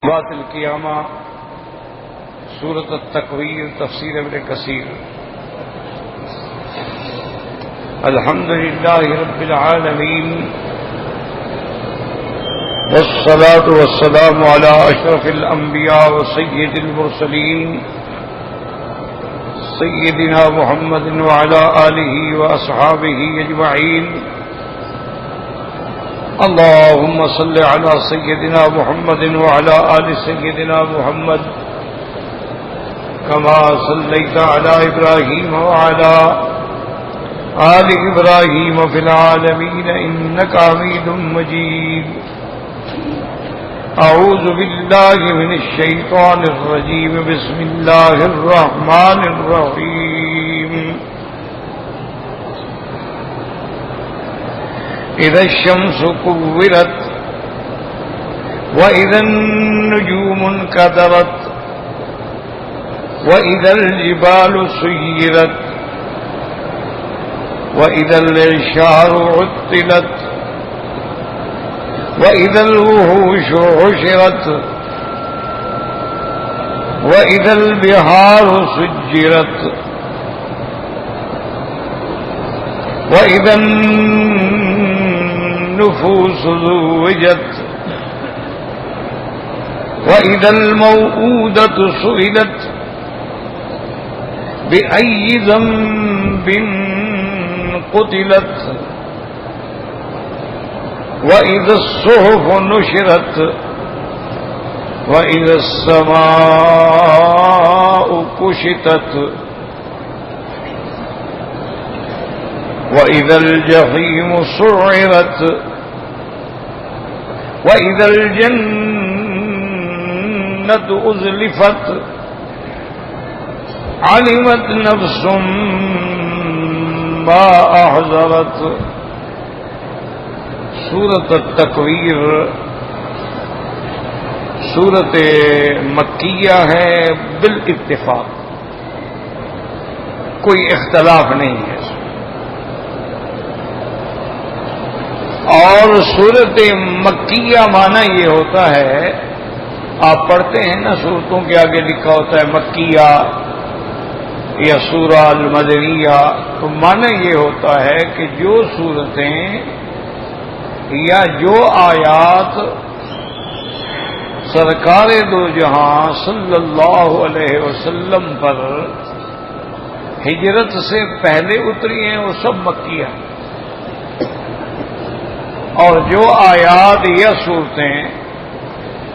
بات القیامہ سورۃ التکویر تفسیر ابن کثیر الحمد للہ رب العالمین والصلاة والسلام علی اشرف الانبیاء وسید المرسلین سیدنا محمد وعلی آلہ واصحابہ اجمعین اللهم صل على سيدنا محمد وعلى آل سيدنا محمد كما صليت على إبراهيم وعلى آل إبراهيم في العالمين إنك حميد مجيد. أعوذ بالله من الشيطان الرجيم. بسم الله الرحمن الرحيم. إذا الشمس كورت وإذا النجوم انكدرت وإذا الجبال سيرت وإذا العشار عطلت وإذا الوحوش حشرت وإذا البحار سجرت وإذا النفوس زوجت وإذا الموءودة سئلت بأي ذنب قتلت وإذا الصحف نشرت وإذا السماء كشطت وإذا الجحيم سعرت وإذا الجنة أزلفت علمت نفس ما أحضرت. سورۃ التکویر سورۃ مکیہ ہے بالاتفاق، کوئی اختلاف نہیں ہے. اور سورۃ مکیہ معنی یہ ہوتا ہے، آپ پڑھتے ہیں نا سورتوں کے آگے لکھا ہوتا ہے مکیہ یا سورہ المدنیہ، تو معنی یہ ہوتا ہے کہ جو سورتیں یا جو آیات سرکار دو جہاں صلی اللہ علیہ وسلم پر ہجرت سے پہلے اتری ہیں وہ سب مکیہ ہیں، اور جو آیات یا صورتیں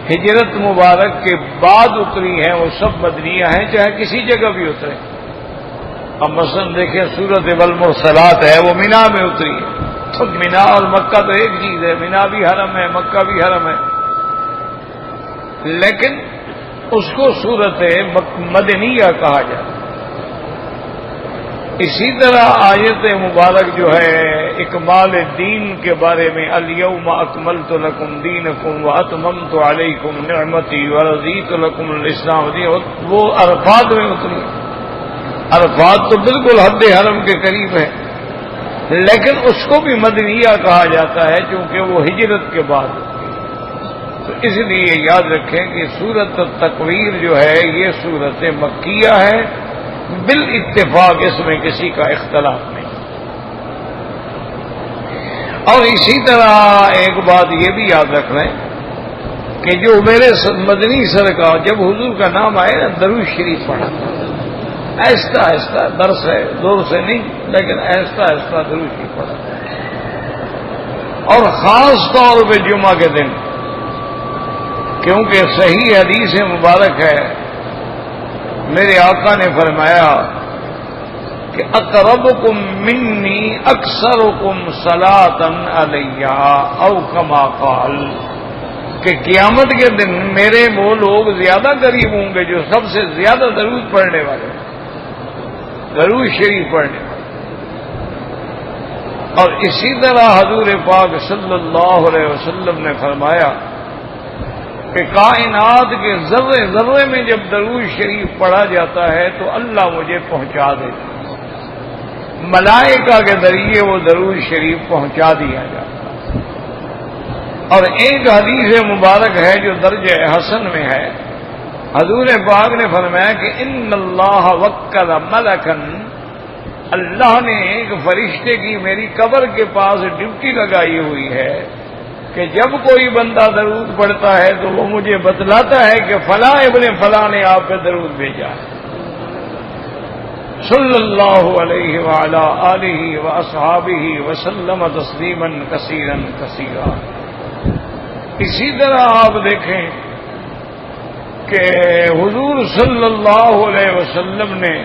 ہجرت مبارک کے بعد اتری ہیں وہ سب مدنیہ ہیں، چاہے کسی جگہ بھی اترے. اب مثلا دیکھیں سورۃ والمرسلات ہے، وہ مینا میں اتری ہے. تو مینا اور مکہ تو ایک چیز ہے، مینا بھی حرم ہے مکہ بھی حرم ہے، لیکن اس کو سورۃ مدنیہ کہا جاتا ہے. اسی طرح آیت مبارک جو ہے اکمال دین کے بارے میں الیوم اکملت لکم دینکم واتممت علیکم نعمتی ورضیت لکم الاسلام دینا، وہ عرفات میں اتری. عرفات تو بالکل حد حرم کے قریب ہے، لیکن اس کو بھی مدنیہ کہا جاتا ہے چونکہ وہ ہجرت کے بعد. تو اس لیے یاد رکھیں کہ سورۃ التکویر جو ہے یہ سورۃ مکیہ ہے بالاتفاق، اس میں کسی کا اختلاف نہیں. اور اسی طرح ایک بات یہ بھی یاد رکھ لیں کہ جو میرے مدنی سرکار جب حضور کا نام آئے نا درود شریف پڑھا، آہستہ آہستہ، درس ہے زور سے نہیں لیکن آہستہ آہستہ درود شریف پڑھا، اور خاص طور پہ جمعہ کے دن، کیونکہ صحیح حدیث مبارک ہے میرے آقا نے فرمایا کہ اقربکم منی اکثرکم صلاۃ علیہ او کما قال، کہ قیامت کے دن میرے وہ لوگ زیادہ قریب ہوں گے جو سب سے زیادہ درود پڑھنے والے، درود شریف پڑھنے والے. اور اسی طرح حضور پاک صلی اللہ علیہ وسلم نے فرمایا کہ کائنات کے ذرے ذرے میں جب درود شریف پڑھا جاتا ہے تو اللہ مجھے پہنچا دیتا ہے، ملائکہ کے ذریعے وہ درود شریف پہنچا دیا جاتا ہے. اور ایک حدیث مبارک ہے جو درجہ حسن میں ہے، حضور پاک نے فرمایا کہ ان اللہ وکل ملکن، اللہ نے ایک فرشتے کی میری قبر کے پاس ڈیوٹی لگائی ہوئی ہے کہ جب کوئی بندہ درود پڑھتا ہے تو وہ مجھے بتلاتا ہے کہ فلاں ابن فلاں نے آپ پہ درود بھیجا ہے، صلی اللہ علیہ وعلی آلہ واصحابہ وسلم تسلیما کثیرا کثیرا۔ اسی طرح آپ دیکھیں کہ حضور صلی اللہ علیہ وسلم نے،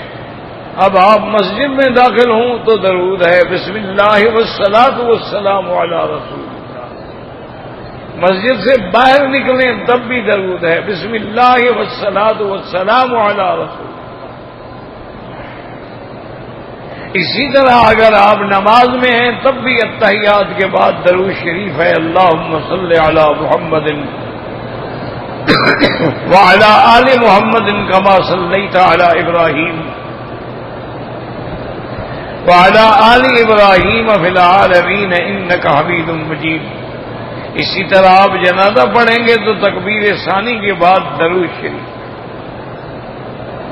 اب آپ مسجد میں داخل ہوں تو درود ہے، بسم اللہ والصلاۃ والسلام علی رسول اللہ۔ مسجد سے باہر نکلیں تب بھی درود ہے، بسم اللہ والصلاۃ والسلام علی رسول اللہ۔ اسی طرح اگر آپ نماز میں ہیں تب بھی التحیات کے بعد درود شریف ہے، اللہم صلی علی محمد وعلی آل محمد کما صلیت علی ابراہیم وعلی آل ابراہیم فی العالمین انک حمید مجید۔ اسی طرح آپ جنازہ پڑھیں گے تو تکبیر ثانی کے بعد درود شریف۔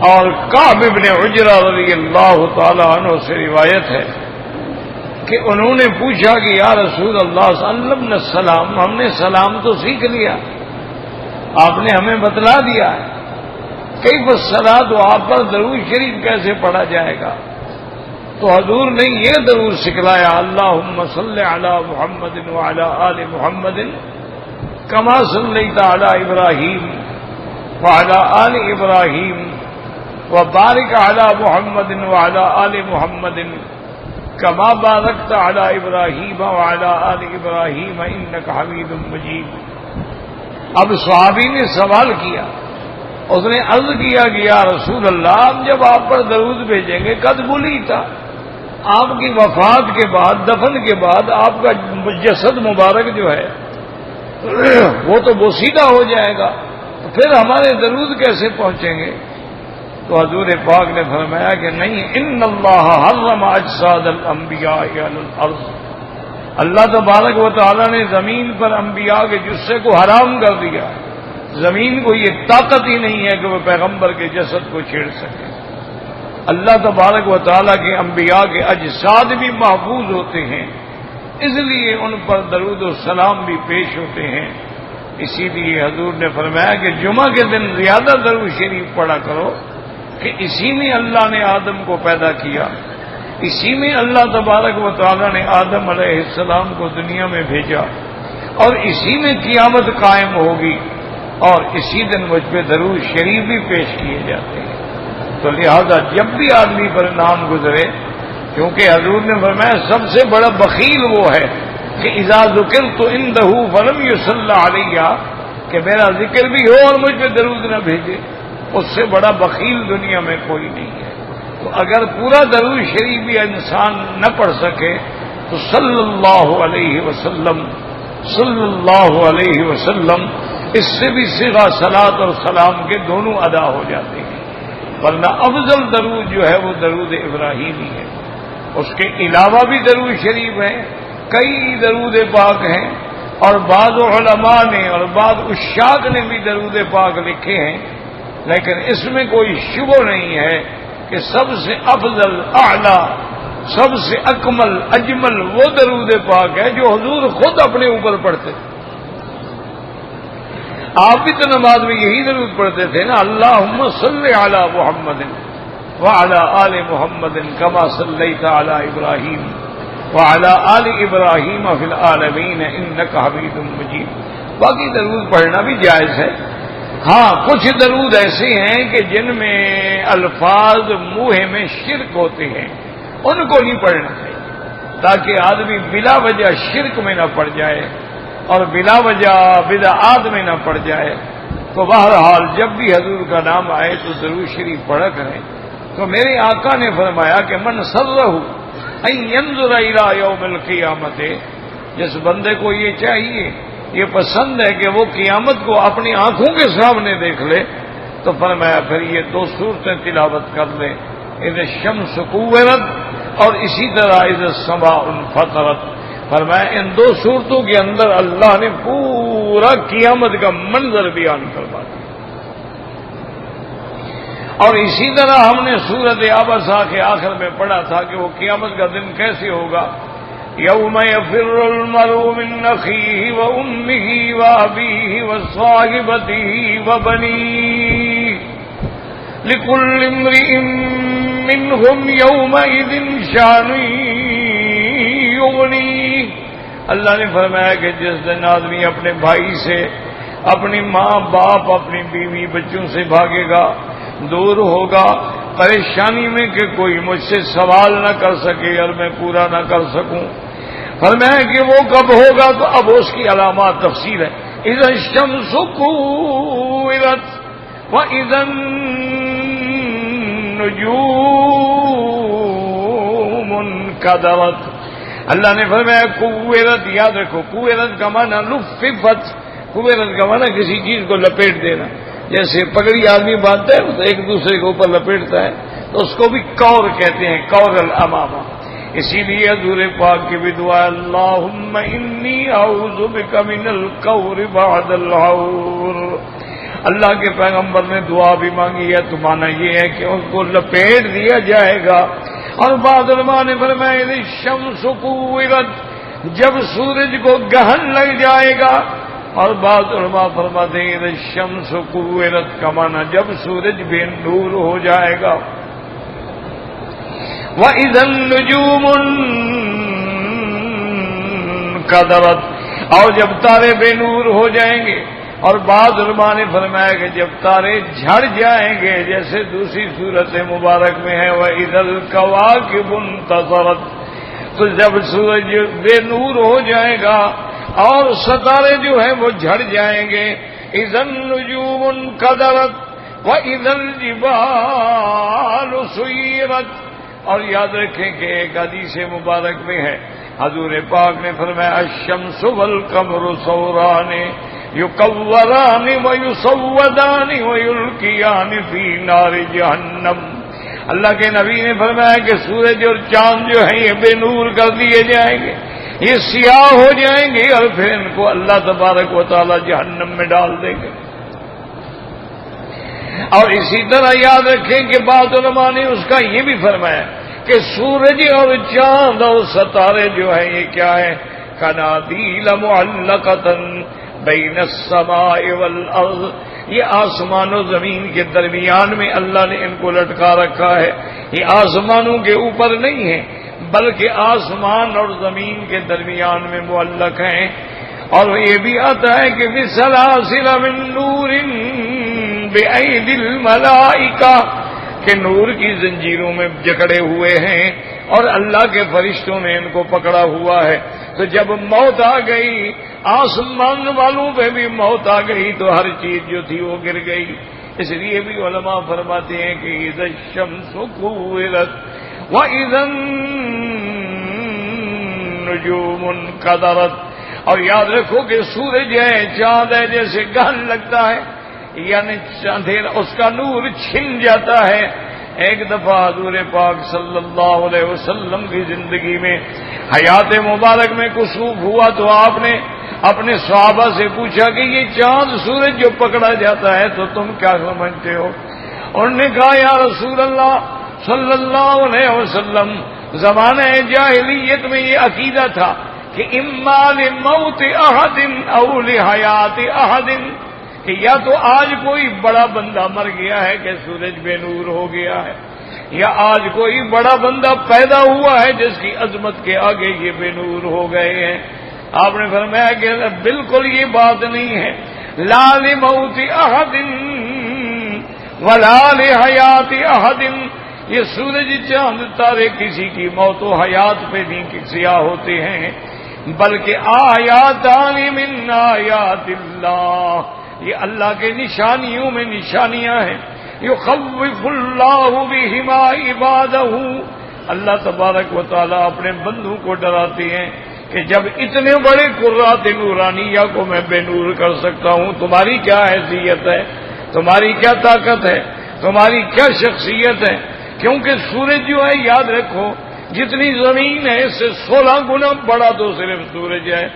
اور کعب ابن عجرہ رضی اللہ تعالی عنہ سے روایت ہے کہ انہوں نے پوچھا کہ یا رسول اللہ علمنا السلام، ہم نے سلام تو سیکھ لیا، آپ نے ہمیں بتلا دیا ہے، کیف الصلاۃ، تو آپ پر درود شریف کیسے پڑھا جائے گا؟ تو حضور نے یہ درود سکھلایا، اللہم صلی علی محمد وعلی آل محمد کما صلیت علی ابراہیم وعلی آل ابراہیم وبارک علی محمد وعلی آل محمد کما بارکت علی ابراہیم وعلی آل ابراہیم انک حمید مجید۔ اب صحابی نے سوال کیا، اس نے عرض کیا کہ یا رسول اللہ، ہم جب آپ پر درود بھیجیں گے قد بلیتا، آپ کی وفات کے بعد، دفن کے بعد آپ کا جسد مبارک جو ہے وہ تو بوسیدہ ہو جائے گا، تو پھر ہمارے درود کیسے پہنچیں گے؟ تو حضور پاک نے فرمایا کہ نہیں، ان اللہ حرم اجساد الانبیاء علی الارض، اللہ تبارک و تعالی نے زمین پر انبیاء کے جثے کو حرام کر دیا، زمین کو یہ طاقت ہی نہیں ہے کہ وہ پیغمبر کے جسد کو چھیڑ سکے۔ اللہ تبارک و تعالیٰ کے انبیاء کے اجساد بھی محفوظ ہوتے ہیں، اس لیے ان پر درود و سلام بھی پیش ہوتے ہیں۔ اسی لیے حضور نے فرمایا کہ جمعہ کے دن زیادہ درود شریف پڑھا کرو کہ اسی میں اللہ نے آدم کو پیدا کیا، اسی میں اللہ تبارک و تعالیٰ نے آدم علیہ السلام کو دنیا میں بھیجا، اور اسی میں قیامت قائم ہوگی، اور اسی دن مجھ پہ درود شریف بھی پیش کیے جاتے ہیں۔ تو لہذا جب بھی آدمی پر نام گزرے، کیونکہ حضور نے فرمایا سب سے بڑا بخیل وہ ہے کہ اذا ذکرت عنده فلم یصلی علیہ، کہ میرا ذکر بھی ہو اور مجھ پہ درود نہ بھیجے، اس سے بڑا بخیل دنیا میں کوئی نہیں ہے۔ تو اگر پورا درود شریف بھی انسان نہ پڑھ سکے تو صلی اللہ علیہ وسلم، صلی اللہ علیہ وسلم، اس سے بھی صیغہ صلاۃ اور سلام کے دونوں ادا ہو جاتے ہیں۔ ورنہ افضل درود جو ہے وہ درود ابراہیمی ہے، اس کے علاوہ بھی درود شریف ہیں، کئی درود پاک ہیں، اور بعض علماء نے اور بعض عشاق نے بھی درود پاک لکھے ہیں، لیکن اس میں کوئی شبہ نہیں ہے کہ سب سے افضل، اعلیٰ، سب سے اکمل، اجمل وہ درود پاک ہے جو حضور خود اپنے اوپر پڑھتے تھے۔ آپ بھی تو نماز میں یہی درود پڑھتے تھے نا، اللہم صلی علی محمد وعلی آل محمد کما صلیت علی ابراہیم وعلی آل ابراہیم فی العالمین انک حمید مجید۔ باقی درود پڑھنا بھی جائز ہے، ہاں کچھ درود ایسے ہیں کہ جن میں الفاظ منہ میں شرک ہوتے ہیں، ان کو نہیں پڑھنا چاہیے تاکہ آدمی بلا وجہ شرک میں نہ پڑ جائے اور بلا وجہ بدعات میں نہ پڑ جائے۔ تو بہرحال جب بھی حضور کا نام آئے تو درود شریف پڑھا کریں۔ تو میرے آقا نے فرمایا کہ من سرہ ان ینظر الی یوم القیامت، جس بندے کو یہ چاہیے، یہ پسند ہے کہ وہ قیامت کو اپنی آنکھوں کے سامنے دیکھ لے، تو فرمایا پھر یہ دو صورتیں تلاوت کر لیں، اذا الشمس کورت اور اسی طرح اذا السماء انفطرت۔ فرمایا ان دو صورتوں کے اندر اللہ نے پورا قیامت کا منظر بیان کروا دیا. اور اسی طرح ہم نے سورۃ عبسہ کے آخر میں پڑھا تھا کہ وہ قیامت کا دن کیسے ہوگا. یوم یفر المرء من اخیہ وامہ وابیہ وصاحبتہ وبنیہ لکل امرئ منہم یومئذ شأن یغنیہ. اللہ نے فرمایا کہ جس دن آدمی اپنے بھائی سے، اپنی ماں باپ، اپنی بیوی بچوں سے بھاگے گا، دور ہوگا، پریشانی میں کہ کوئی مجھ سے سوال نہ کر سکے اور میں پورا نہ کر سکوں. فرمایا کہ وہ کب ہوگا؟ تو اب اس کی علامات تفصیل ہے. اذا الشمس كورت واذا النجوم انكدرت. اللہ نے فرمایا کویرت، یاد رکھو کویرت کا معنی لففت. کویرت کا معنی کسی چیز کو لپیٹ دینا. جیسے پگڑی آدمی باندھتا ہے تو ایک دوسرے کے اوپر لپیٹتا ہے، تو اس کو بھی کور کہتے ہیں، کور الامامہ. اسی لیے حضور پاک کی بھی دعا اللہم انی اعوذ بک من الکور بعد العور. اللہ کے پیغمبر نے دعا بھی مانگی ہے تو مانا یہ ہے کہ اس کو لپیٹ دیا جائے گا. اور بعض علماء نے فرمایا الشمس کورت، جب سورج کو گہن لگ جائے گا. اور بعض علماء فرماتے ہیں الشمس کورت کا معنی جب سورج بے نور ہو جائے گا. وَإِذَا النُّجُومُ انْكَدَرَتْ، اور جب تارے بے نور ہو جائیں گے. اور بعض علماء نے فرمایا کہ جب تارے جھڑ جائیں گے، جیسے دوسری سورت مبارک میں ہے وَإِذَا الْكَوَاكِبُ انتَثَرَتْ، تو جب سورج بے نور ہو جائے گا اور ستارے جو ہیں وہ جھڑ جائیں گے. اِذَا النُّجُومُ انْكَدَرَتْ وَإِذَا الْجِبَالُ سُيِّرَتْ. اور یاد رکھیں کہ ایک حدیث مبارک میں ہے حضور پاک نے فرمایا الشمس والقمر صوران یکوران ویسودان ویلقیان فی نار جہنم. اللہ کے نبی نے فرمایا کہ سورج اور چاند جو ہیں یہ بے نور کر دیے جائیں گے، یہ سیاہ ہو جائیں گے، اور پھر ان کو اللہ تبارک و تعالی جہنم میں ڈال دیں گے. اور اسی طرح یاد رکھیں کہ بعض علماء نے اس کا یہ بھی فرمایا کہ سورج اور چاند اور ستارے جو ہیں یہ کیا ہے؟ قنادیل معلقۃ بین السماء والارض، یہ آسمان و زمین کے درمیان میں اللہ نے ان کو لٹکا رکھا ہے. یہ آسمانوں کے اوپر نہیں ہے بلکہ آسمان اور زمین کے درمیان میں معلق ہیں. اور یہ بھی آتا ہے کہ بسلاسل من نور بأیدی الملائکہ، کہ نور کی زنجیروں میں جکڑے ہوئے ہیں اور اللہ کے فرشتوں نے ان کو پکڑا ہوا ہے. تو جب موت آ گئی، آسمان والوں پہ بھی موت آ گئی، تو ہر چیز جو تھی وہ گر گئی. اس لیے بھی علماء فرماتے ہیں کہ اذا الشمس کورت واذا النجوم انکدرت. اور یاد رکھو کہ سورج ہے، چاند ہے، جیسے گہن لگتا ہے یعنی اندھیرا اس کا نور چھن جاتا ہے. ایک دفعہ حضور پاک صلی اللہ علیہ وسلم کی زندگی میں حیات مبارک میں کسوف ہوا تو آپ نے اپنے صحابہ سے پوچھا کہ یہ چاند سورج جو پکڑا جاتا ہے تو تم کیا سمجھتے ہو؟ انہوں نے کہا یا رسول اللہ صلی اللہ علیہ وسلم، زمانہ جاہلیت میں یہ عقیدہ تھا کہ اما لموت احد او لحیات احد، کہ یا تو آج کوئی بڑا بندہ مر گیا ہے کہ سورج بے نور ہو گیا ہے، یا آج کوئی بڑا بندہ پیدا ہوا ہے جس کی عظمت کے آگے یہ بے نور ہو گئے ہیں. آپ نے فرمایا کہ بالکل یہ بات نہیں ہے. لا لموت احد ولا لحیات احد، یہ سورج چاند تارے کسی کی موت و حیات پہ نہیں سیاہ ہوتے ہیں، بلکہ آیاتان من آیات اللہ، یہ اللہ کے نشانیوں میں نشانیاں ہیں. یخوف اللہ بہما عبادہ، اللہ تبارک و تعالیٰ اپنے بندوں کو ڈراتے ہیں کہ جب اتنے بڑے قرات نورانیہ کو میں بے نور کر سکتا ہوں، تمہاری کیا حیثیت ہے، تمہاری کیا طاقت ہے، تمہاری کیا شخصیت ہے. کیونکہ سورج جو ہے یاد رکھو جتنی زمین ہے اس سے 16 گنا بڑا تو صرف سورج ہے.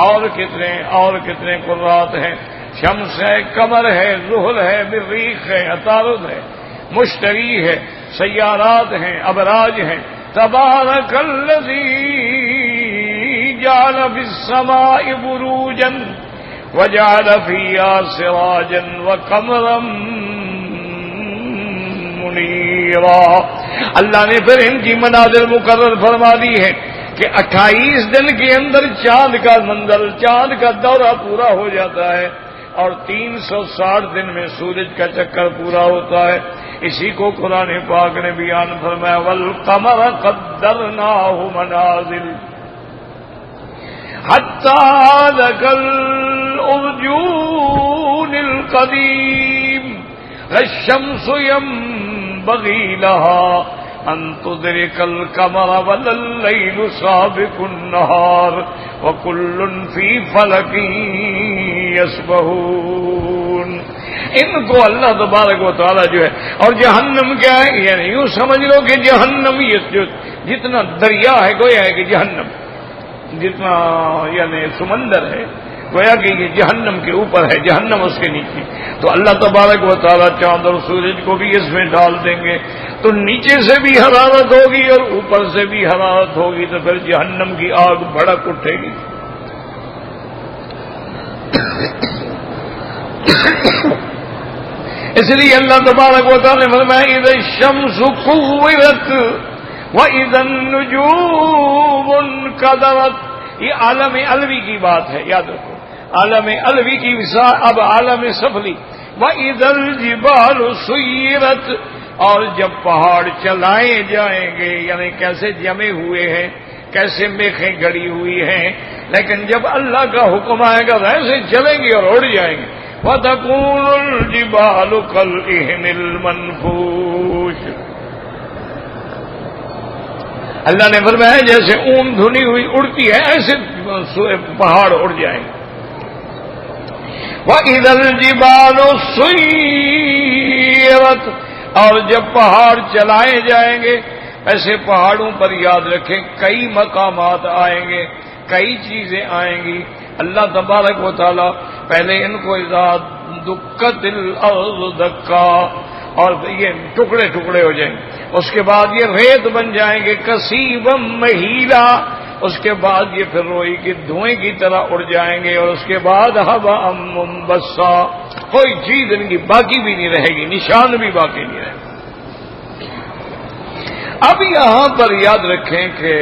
اور کتنے قرات ہیں. شمس ہے، قمر ہے، زحل ہے، مریخ ہے، عطارد ہے، مشتری ہے، سیارات ہیں، ابراج ہیں. تبارک الذی جعل فی السماء بروجا وجعل فیہا سراجا وقمرا منیرا. اللہ نے پھر ان کی منازل مقرر فرما دی ہے کہ 28 دن کے اندر چاند کا منظر، چاند کا دورہ پورا ہو جاتا ہے اور 360 دن میں سورج کا چکر پورا ہوتا ہے. اسی کو قرآن پاک نے بیان فرمایا والقمر قدرناہ منازل حتی ذاک الارجون القدیم الشمس ينبغي لها ان تدرك القمر ولا الليل سابق النهار وكل في فلك يسبحون. ان کو اللہ تبارک و تعالی جو ہے. اور جہنم کیا ہے؟ یعنی یوں سمجھ لو کہ جہنم یہ جتنا دریا ہے گویا ہے کہ جہنم جتنا یعنی سمندر ہے گویا کہ یہ جہنم کے اوپر ہے، جہنم اس کے نیچے. تو اللہ تبارک و تعالی چاند اور سورج کو بھی اس میں ڈال دیں گے تو نیچے سے بھی حرارت ہوگی اور اوپر سے بھی حرارت ہوگی تو پھر جہنم کی آگ بھڑک اٹھے گی. اس لیے اللہ تبارک و تعالی نے فرمایا اذا الشمس كورت واذا النجوم انكدرت. یہ عالم علوی کی بات ہے، یاد رکھو. عالم علوی کی وسع اب عالم سفلی. وَإِذَا الْجِبَالُ سُيِّرَتْ. اور جب پہاڑ چلائے جائیں گے یعنی کیسے جمے ہوئے ہیں، کیسے میخیں گڑی ہوئی ہیں، لیکن جب اللہ کا حکم آئے گا ویسے چلیں گے اور اڑ جائیں گے. وَتَكُونُ الْجِبَالُ كَالْعِهْنِ الْمَنْفُوشِ. اللہ نے فرمایا جیسے اون دھنی ہوئی اڑتی ہے ایسے پہاڑ اڑ جائیں گے. وَإِذَا الْجِبَالُ سُيِّرَتْ. اور جب پہاڑ چلائے جائیں گے ایسے پہاڑوں پر یاد رکھیں کئی مقامات آئیں گے، کئی چیزیں آئیں گی. اللہ تبارک و تعالی پہلے ان کو اذا دکت الارض دکا اور یہ ٹکڑے ٹکڑے ہو جائیں گے. اس کے بعد یہ ریت بن جائیں گے کثیبا مہیلا. اس کے بعد یہ پھر روئی کی دھوئیں کی طرح اڑ جائیں گے اور اس کے بعد ہوا منبسا. کوئی چیز ان کی باقی بھی نہیں رہے گی، نشان بھی باقی نہیں رہے گا. اب یہاں پر یاد رکھیں کہ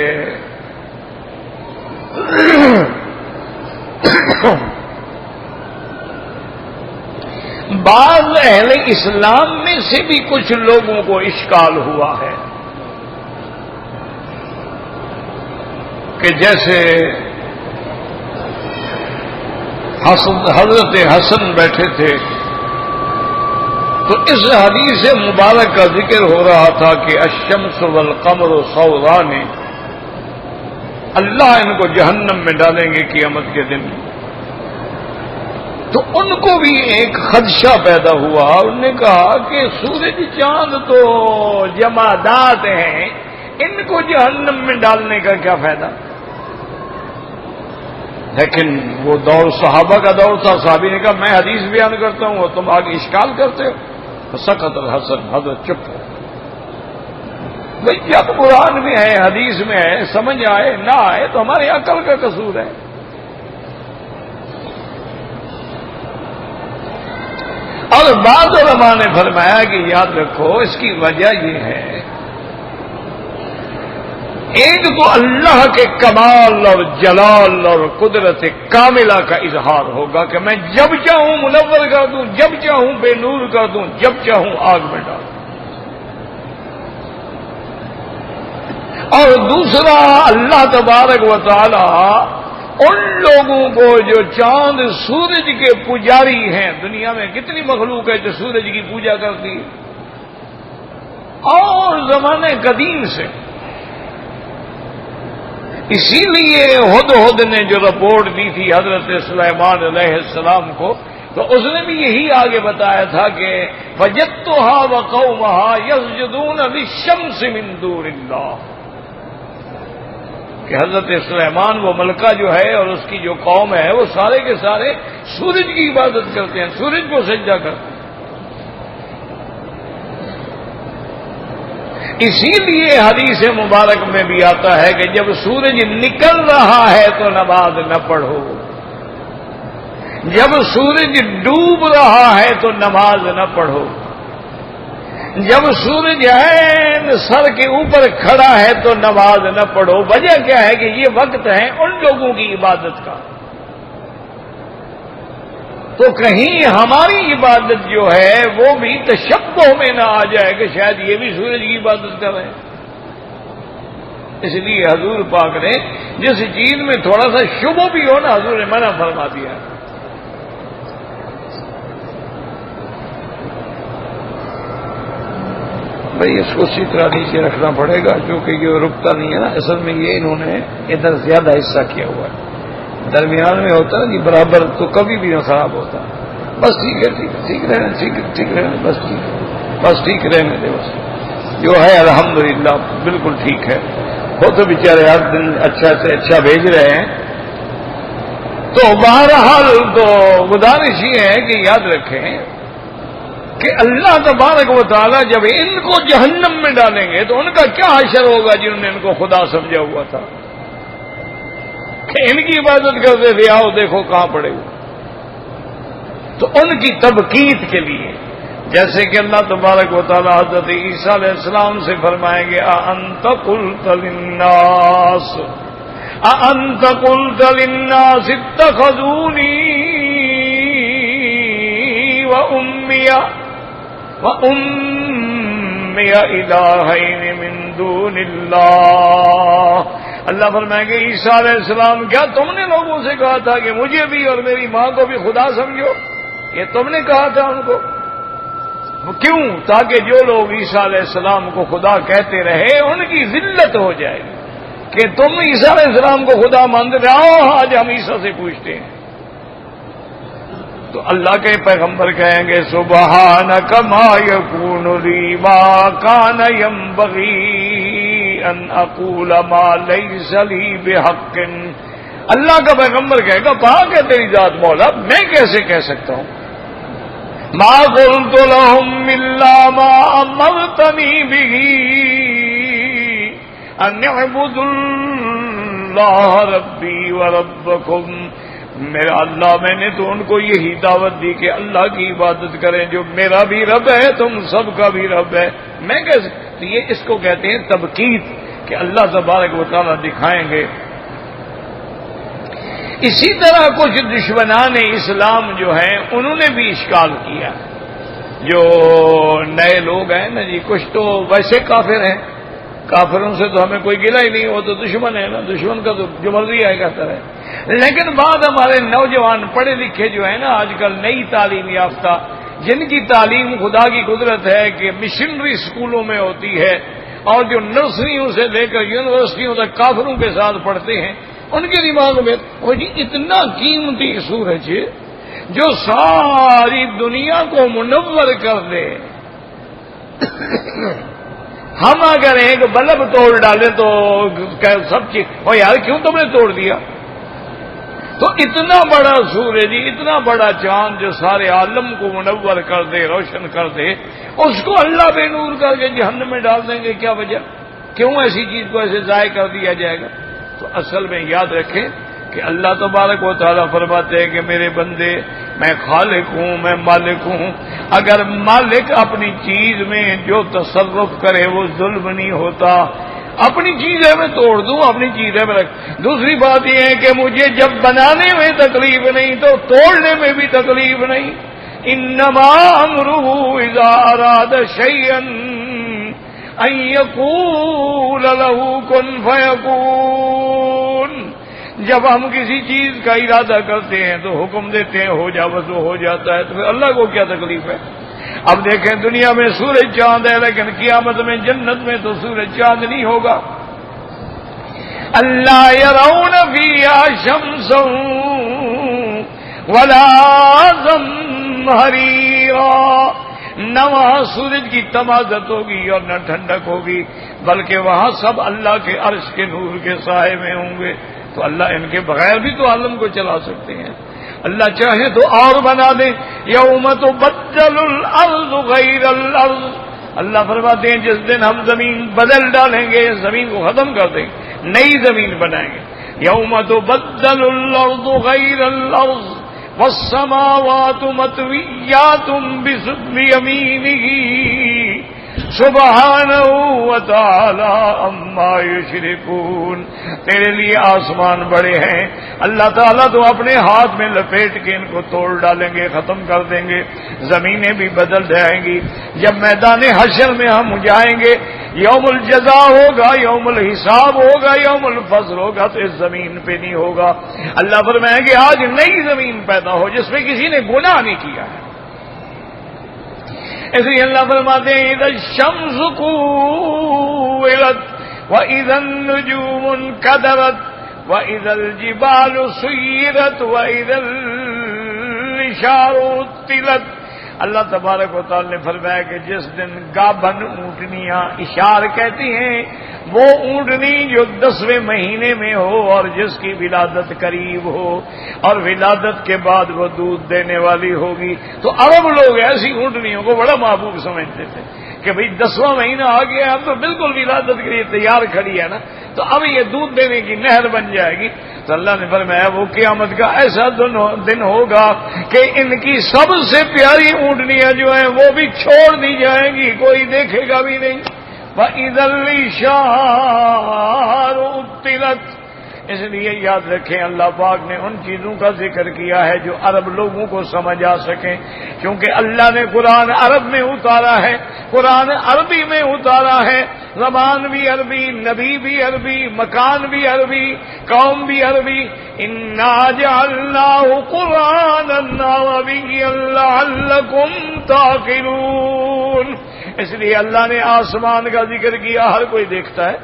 بعض اہل اسلام میں سے بھی کچھ لوگوں کو اشکال ہوا ہے کہ جیسے حضرت حسن بیٹھے تھے تو اس حدیث مبارک کا ذکر ہو رہا تھا کہ الشمس والقمر صوران. اللہ ان کو جہنم میں ڈالیں گے قیامت کے دن. تو ان کو بھی ایک خدشہ پیدا ہوا. انہوں نے کہا کہ سورج چاند تو جمادات ہیں، ان کو جہنم میں ڈالنے کا کیا فائدہ. لیکن وہ دور صحابہ کا دور تھا. صحابی نے کہا میں حدیث بیان کرتا ہوں اور تم آگے اشکال کرتے ہو. تو سقط الحسن، حضرت چپ ہو. بھئی جب قرآن میں ہے، حدیث میں ہے، سمجھ آئے نہ آئے تو ہماری عقل کا قصور ہے. اور بعض علماء نے فرمایا کہ یاد رکھو اس کی وجہ یہ ہے ایک تو اللہ کے کمال اور جلال اور قدرت کاملہ کا اظہار ہوگا کہ میں جب چاہوں منور کر دوں، جب چاہوں بے نور کر دوں، جب چاہوں آگ میں ڈال دوں. اور دوسرا اللہ تبارک و تعالی ان لوگوں کو جو چاند سورج کے پجاری ہیں، دنیا میں کتنی مخلوق ہے جو سورج کی پوجا کرتی ہے، اور زمانے قدیم سے. اسی لیے ہدہد نے جو رپورٹ دی تھی حضرت سلیمان علیہ السلام کو تو اس نے بھی یہی آگے بتایا تھا کہ وجدتها وقومها يسجدون للشمس من دون اللہ. کہ حضرت سلیمان وہ ملکہ جو ہے اور اس کی جو قوم ہے وہ سارے کے سارے سورج کی عبادت کرتے ہیں، سورج کو سجدہ کرتے ہیں۔ اسی لیے حدیث مبارک میں بھی آتا ہے کہ جب سورج نکل رہا ہے تو نماز نہ پڑھو، جب سورج ڈوب رہا ہے تو نماز نہ پڑھو، جب سورج سر کے اوپر کھڑا ہے تو نماز نہ پڑھو۔ وجہ کیا ہے کہ یہ وقت ہے ان لوگوں کی عبادت کا، تو کہیں ہماری عبادت جو ہے وہ بھی تشبہ میں نہ آ جائے کہ شاید یہ بھی سورج کی عبادت کر رہے ہیں۔ اس لیے حضور پاک نے جس چیز میں تھوڑا سا شبہ بھی ہو نا، حضور نے منع فرما دیا۔ بھائی اس کو اسی طرح نیچے رکھنا پڑے گا کیونکہ یہ رکتا نہیں ہے نا، اصل میں یہ انہوں نے ادھر زیادہ حصہ کیا ہوا ہے، درمیان میں ہوتا ہے جی برابر تو کبھی بھی نہ خراب ہوتا۔ بس ٹھیک ہے، ٹھیک ہے، ٹھیک رہنا، ٹھیک رہنا، بس ٹھیک ہے، بس ٹھیک رہنے دے، بس جو ہے الحمدللہ بالکل ٹھیک ہے۔ وہ تو بیچارے ہر دن اچھا سے اچھا بھیج رہے ہیں۔ تو بہرحال تو گزارش یہ ہے کہ یاد رکھیں کہ اللہ تبارک و تعالیٰ جب ان کو جہنم میں ڈالیں گے تو ان کا کیا حشر ہوگا جنہوں نے ان کو خدا سمجھا ہوا تھا کہ ان کی عبادت کرتے تھے، آؤ دیکھو کہاں پڑے گا۔ تو ان کی تبکیت کے لیے جیسے کہ اللہ تبارک و تعالیٰ حضرت عیسیٰ علیہ السلام سے فرمائیں گے اَأَنْتَ قُلْتَ لِلنَّاسِ اتَّخَذُونِي وَأُمِّيَ إِلَٰهَيْنِ مِن دُونِ اللَّهِ۔ اللہ فرمائیں گے عیسیٰ علیہ السلام کیا تم نے لوگوں سے کہا تھا کہ مجھے بھی اور میری ماں کو بھی خدا سمجھو؟ یہ تم نے کہا تھا ان کو؟ کیوں؟ تاکہ جو لوگ عیسیٰ علیہ السلام کو خدا کہتے رہے ان کی ذلت ہو جائے کہ تم عیسیٰ علیہ السلام کو خدا مانتے رہو، آج ہم عیسیٰ سے پوچھتے ہیں۔ تو اللہ کے پیغمبر کہیں گے سبحانک ما یکون لی ما کان ینبغی ان اقول ما لیس لی بحق۔ اللہ کا پیغمبر کہے گا پاک ہے تیری ذات مولا، میں کیسے کہہ سکتا ہوں ما قلت لهم الا ما امرتنی به ان اعبدوا اللہ ربی وربکم۔ میرا اللہ میں نے تو ان کو یہی دعوت دی کہ اللہ کی عبادت کریں جو میرا بھی رب ہے تم سب کا بھی رب ہے، میں کیسے؟ تو یہ اس کو کہتے ہیں تبکیت کہ اللہ تبارک و تعالیٰ دکھائیں گے۔ اسی طرح کچھ دشمنان اسلام جو ہیں انہوں نے بھی اشکال کیا، جو نئے لوگ ہیں نا جی، کچھ تو ویسے کافر ہیں، کافروں سے تو ہمیں کوئی گلہ ہی نہیں، وہ تو دشمن ہے نا، دشمن کا تو جو مرضی آئے گا ہے۔ لیکن بعد ہمارے نوجوان پڑھے لکھے جو ہیں نا آج کل نئی تعلیم یافتہ، جن کی تعلیم خدا کی قدرت ہے کہ مشنری اسکولوں میں ہوتی ہے اور جو نرسریوں سے لے کر یونیورسٹیوں تک کافروں کے ساتھ پڑھتے ہیں، ان کے دماغ میں وہ جی اتنا قیمتی سورج جو ساری دنیا کو منور کر دے، ہم اگر ایک بلب توڑ ڈالیں تو سب چیز او یار کیوں تم نے توڑ دیا؟ تو اتنا بڑا سورج، اتنا بڑا چاند جو سارے عالم کو منور کر دے، روشن کر دے، اس کو اللہ بے نور کر کے جہنم میں ڈال دیں گے، کیا وجہ؟ کیوں ایسی چیز کو ایسے ضائع کر دیا جائے گا؟ تو اصل میں یاد رکھیں کہ اللہ تبارک و تعالیٰ فرماتے ہیں کہ میرے بندے میں خالق ہوں، میں مالک ہوں۔ اگر مالک اپنی چیز میں جو تصرف کرے وہ ظلم نہیں ہوتا۔ اپنی چیزیں میں توڑ دوں، اپنی چیزیں میں رکھ۔ دوسری بات یہ ہے کہ مجھے جب بنانے میں تکلیف نہیں تو توڑنے میں بھی تکلیف نہیں۔ انما امرہ اذا اراد شیئا ان یقول لہ کن فیکون۔ جب ہم کسی چیز کا ارادہ کرتے ہیں تو حکم دیتے ہیں ہو جا، بس وہ ہو جاتا ہے، تو پھر اللہ کو کیا تکلیف ہے؟ اب دیکھیں دنیا میں سورج چاند ہے لیکن قیامت میں جنت میں تو سورج چاند نہیں ہوگا۔ اللہ یرون فیہا شمسا ولا زمہریرا، نہ وہاں سورج کی تمازت ہوگی اور نہ ٹھنڈک ہوگی، بلکہ وہاں سب اللہ کے عرش کے نور کے سائے میں ہوں گے۔ تو اللہ ان کے بغیر بھی تو عالم کو چلا سکتے ہیں، اللہ چاہے تو اور بنا دیں۔ یوم تبدل الارض غیر الارض، اللہ فرماتے ہیں جس دن ہم زمین بدل ڈالیں گے، زمین کو ختم کر دیں گے، نئی زمین بنائیں گے۔ یوم تبدل الارض غیر الارض والسماوات مطویات بیمینہ سبحانہ وتعالی عما یشرکون۔ تیرے لیے آسمان بڑے ہیں، اللہ تعالیٰ تو اپنے ہاتھ میں لپیٹ کے ان کو توڑ ڈالیں گے، ختم کر دیں گے، زمینیں بھی بدل جائیں گی۔ جب میدان حشر میں ہم جائیں گے، یوم الجزاء ہوگا، یوم الحساب ہوگا، یوم الفصل ہوگا، تو اس زمین پہ نہیں ہوگا۔ اللہ فرمائیں گے آج نئی زمین پیدا ہو جس میں کسی نے گناہ نہیں کیا ہے۔ اس لیے اللہ فرماتے ہیں اذا الشمس كورت واذا النجوم انكدرت واذا الجبال سيرت واذا العشار عطلت۔ اللہ تبارک و تعالی نے فرمایا کہ جس دن گابھن اونٹنیاں، اشار کہتی ہیں وہ اونٹنی جو 10ویں مہینے میں ہو اور جس کی ولادت قریب ہو اور ولادت کے بعد وہ دودھ دینے والی ہوگی، تو عرب لوگ ایسی اونٹنیوں کو بڑا محبوب سمجھتے تھے کہ بھئی 10واں مہینہ آ گیا، اب تو بالکل ولادت کے لیے تیار کھڑی ہے نا، تو اب یہ دودھ دینے کی نہر بن جائے گی۔ تو اللہ نے فرمایا وہ قیامت کا ایسا دن ہوگا کہ ان کی سب سے پیاری اونٹنیاں جو ہیں وہ بھی چھوڑ دی جائیں گی، کوئی دیکھے گا بھی نہیں۔ وَإِذَا الْعِشَارُ عُطِّلَتْ۔ اس لیے یاد رکھیں اللہ پاک نے ان چیزوں کا ذکر کیا ہے جو عرب لوگوں کو سمجھ آ سکیں، کیونکہ اللہ نے قرآن عرب میں اتارا ہے، قرآن عربی میں اتارا ہے، زبان بھی عربی، نبی بھی عربی، مکان بھی عربی، قوم بھی عربی۔ اِنَّا جَعَلْنَاهُ قُرْآنًا عَرَبِيًّا لَعَلَّكُمْ تَعْقِلُونَ۔ اس لیے اللہ نے آسمان کا ذکر کیا، ہر کوئی دیکھتا ہے۔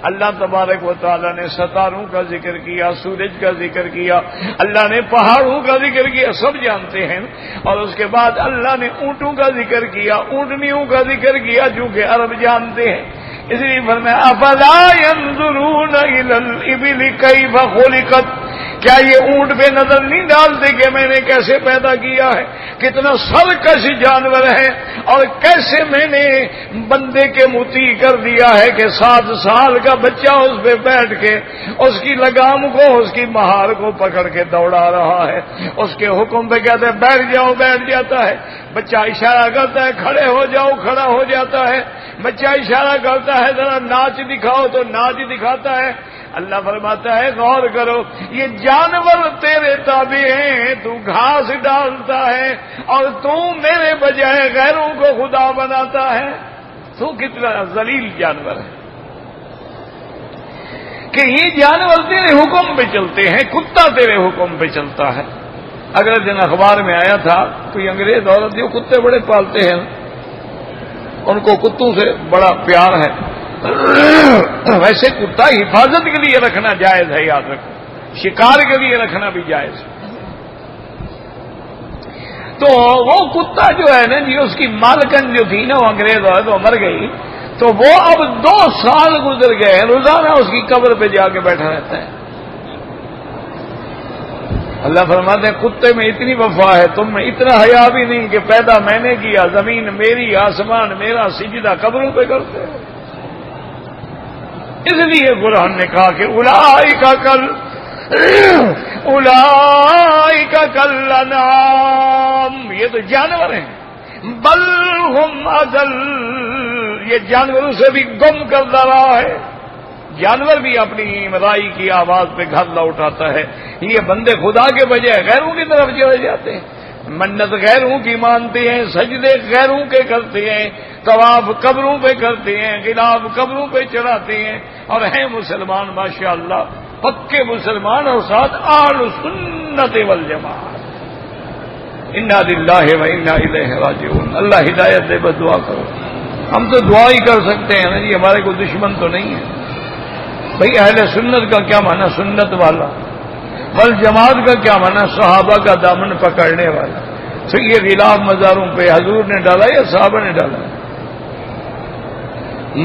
اللہ تبارک و تعالیٰ نے ستاروں کا ذکر کیا، سورج کا ذکر کیا، اللہ نے پہاڑوں کا ذکر کیا، سب جانتے ہیں۔ اور اس کے بعد اللہ نے اونٹوں کا ذکر کیا، اونٹنیوں کا ذکر کیا، چونکہ عرب جانتے ہیں۔ اس لیے فرمایا افلا ينظرون الى الابل كيف خلقت، کیا یہ اونٹ پہ نظر نہیں ڈالتے کہ میں نے کیسے پیدا کیا ہے، کتنا سرکش جانور ہے، اور کیسے میں نے بندے کے مطیع کر دیا ہے کہ 7 سال کا بچہ اس پہ بیٹھ کے اس کی لگام کو، اس کی مہار کو پکڑ کے دوڑا رہا ہے، اس کے حکم پہ کہتے ہیں بیٹھ جاؤ، بیٹھ جاتا ہے، بچہ اشارہ کرتا ہے کھڑے ہو جاؤ، کھڑا ہو جاتا ہے، بچہ اشارہ کرتا ہے ذرا ناچ دکھاؤ تو ناچ دکھاتا ہے۔ اللہ فرماتا ہے غور کرو، یہ جانور تیرے تابع ہیں، تو گھاس ڈالتا ہے اور تو میرے بجائے غیروں کو خدا بناتا ہے، تو کتنا ذلیل جانور ہے کہ یہ جانور تیرے حکم پہ چلتے ہیں، کتا تیرے حکم پہ چلتا ہے۔ اگلے دن اخبار میں آیا تھا کوئی انگریز عورت جو کتے بڑے پالتے ہیں، ان کو کتوں سے بڑا پیار ہے، ویسے کتا حفاظت کے لیے رکھنا جائز ہے، یاد رکھو، شکار کے لیے رکھنا بھی جائز ہے۔ تو وہ کتا جو ہے نا جی، اس کی مالکن جو تھی نا، وہ انگریز عورت وہ مر گئی، تو وہ اب 2 سال گزر گئے، روزانہ اس کی قبر پہ جا کے بیٹھا رہتا ہے۔ اللہ فرماتے ہیں کتے میں اتنی وفا ہے، تم میں اتنا حیا بھی نہیں کہ پیدا میں نے کیا، زمین میری، آسمان میرا، سجدہ قبروں پہ کرتے ہیں۔ اس لیے قرآن نے کہا کہ اولئک کالانعام، یہ تو جانور ہیں، بل ہم اضل، یہ جانوروں سے بھی گم کرتا رہا ہے۔ جانور بھی اپنی رائی کی آواز پہ گھر لوٹاتا ہے، یہ بندے خدا کے بجائے غیروں کی طرف چلے جاتے ہیں، منت غیروں کی مانتے ہیں، سجدے غیروں کے کرتے ہیں، طواف قبروں پہ کرتے ہیں، غلاف قبروں پہ چڑھاتے ہیں، اور ہیں مسلمان ماشاءاللہ پکے مسلمان، اور ساتھ اہل سنت والجماعت۔ انا للہ و انا الیہ راجعون۔ اللہ ہدایت دے، بس دعا کرو، ہم تو دعا ہی کر سکتے ہیں نا جی، ہمارے کوئی دشمن تو نہیں ہے۔ بھئی اہل سنت کا کیا معنی سنت والا، والجماعت کا کیا معنی صحابہ کا دامن پکڑنے والا، تو یہ غلاف مزاروں پہ حضور نے ڈالا یا صحابہ نے ڈالا؟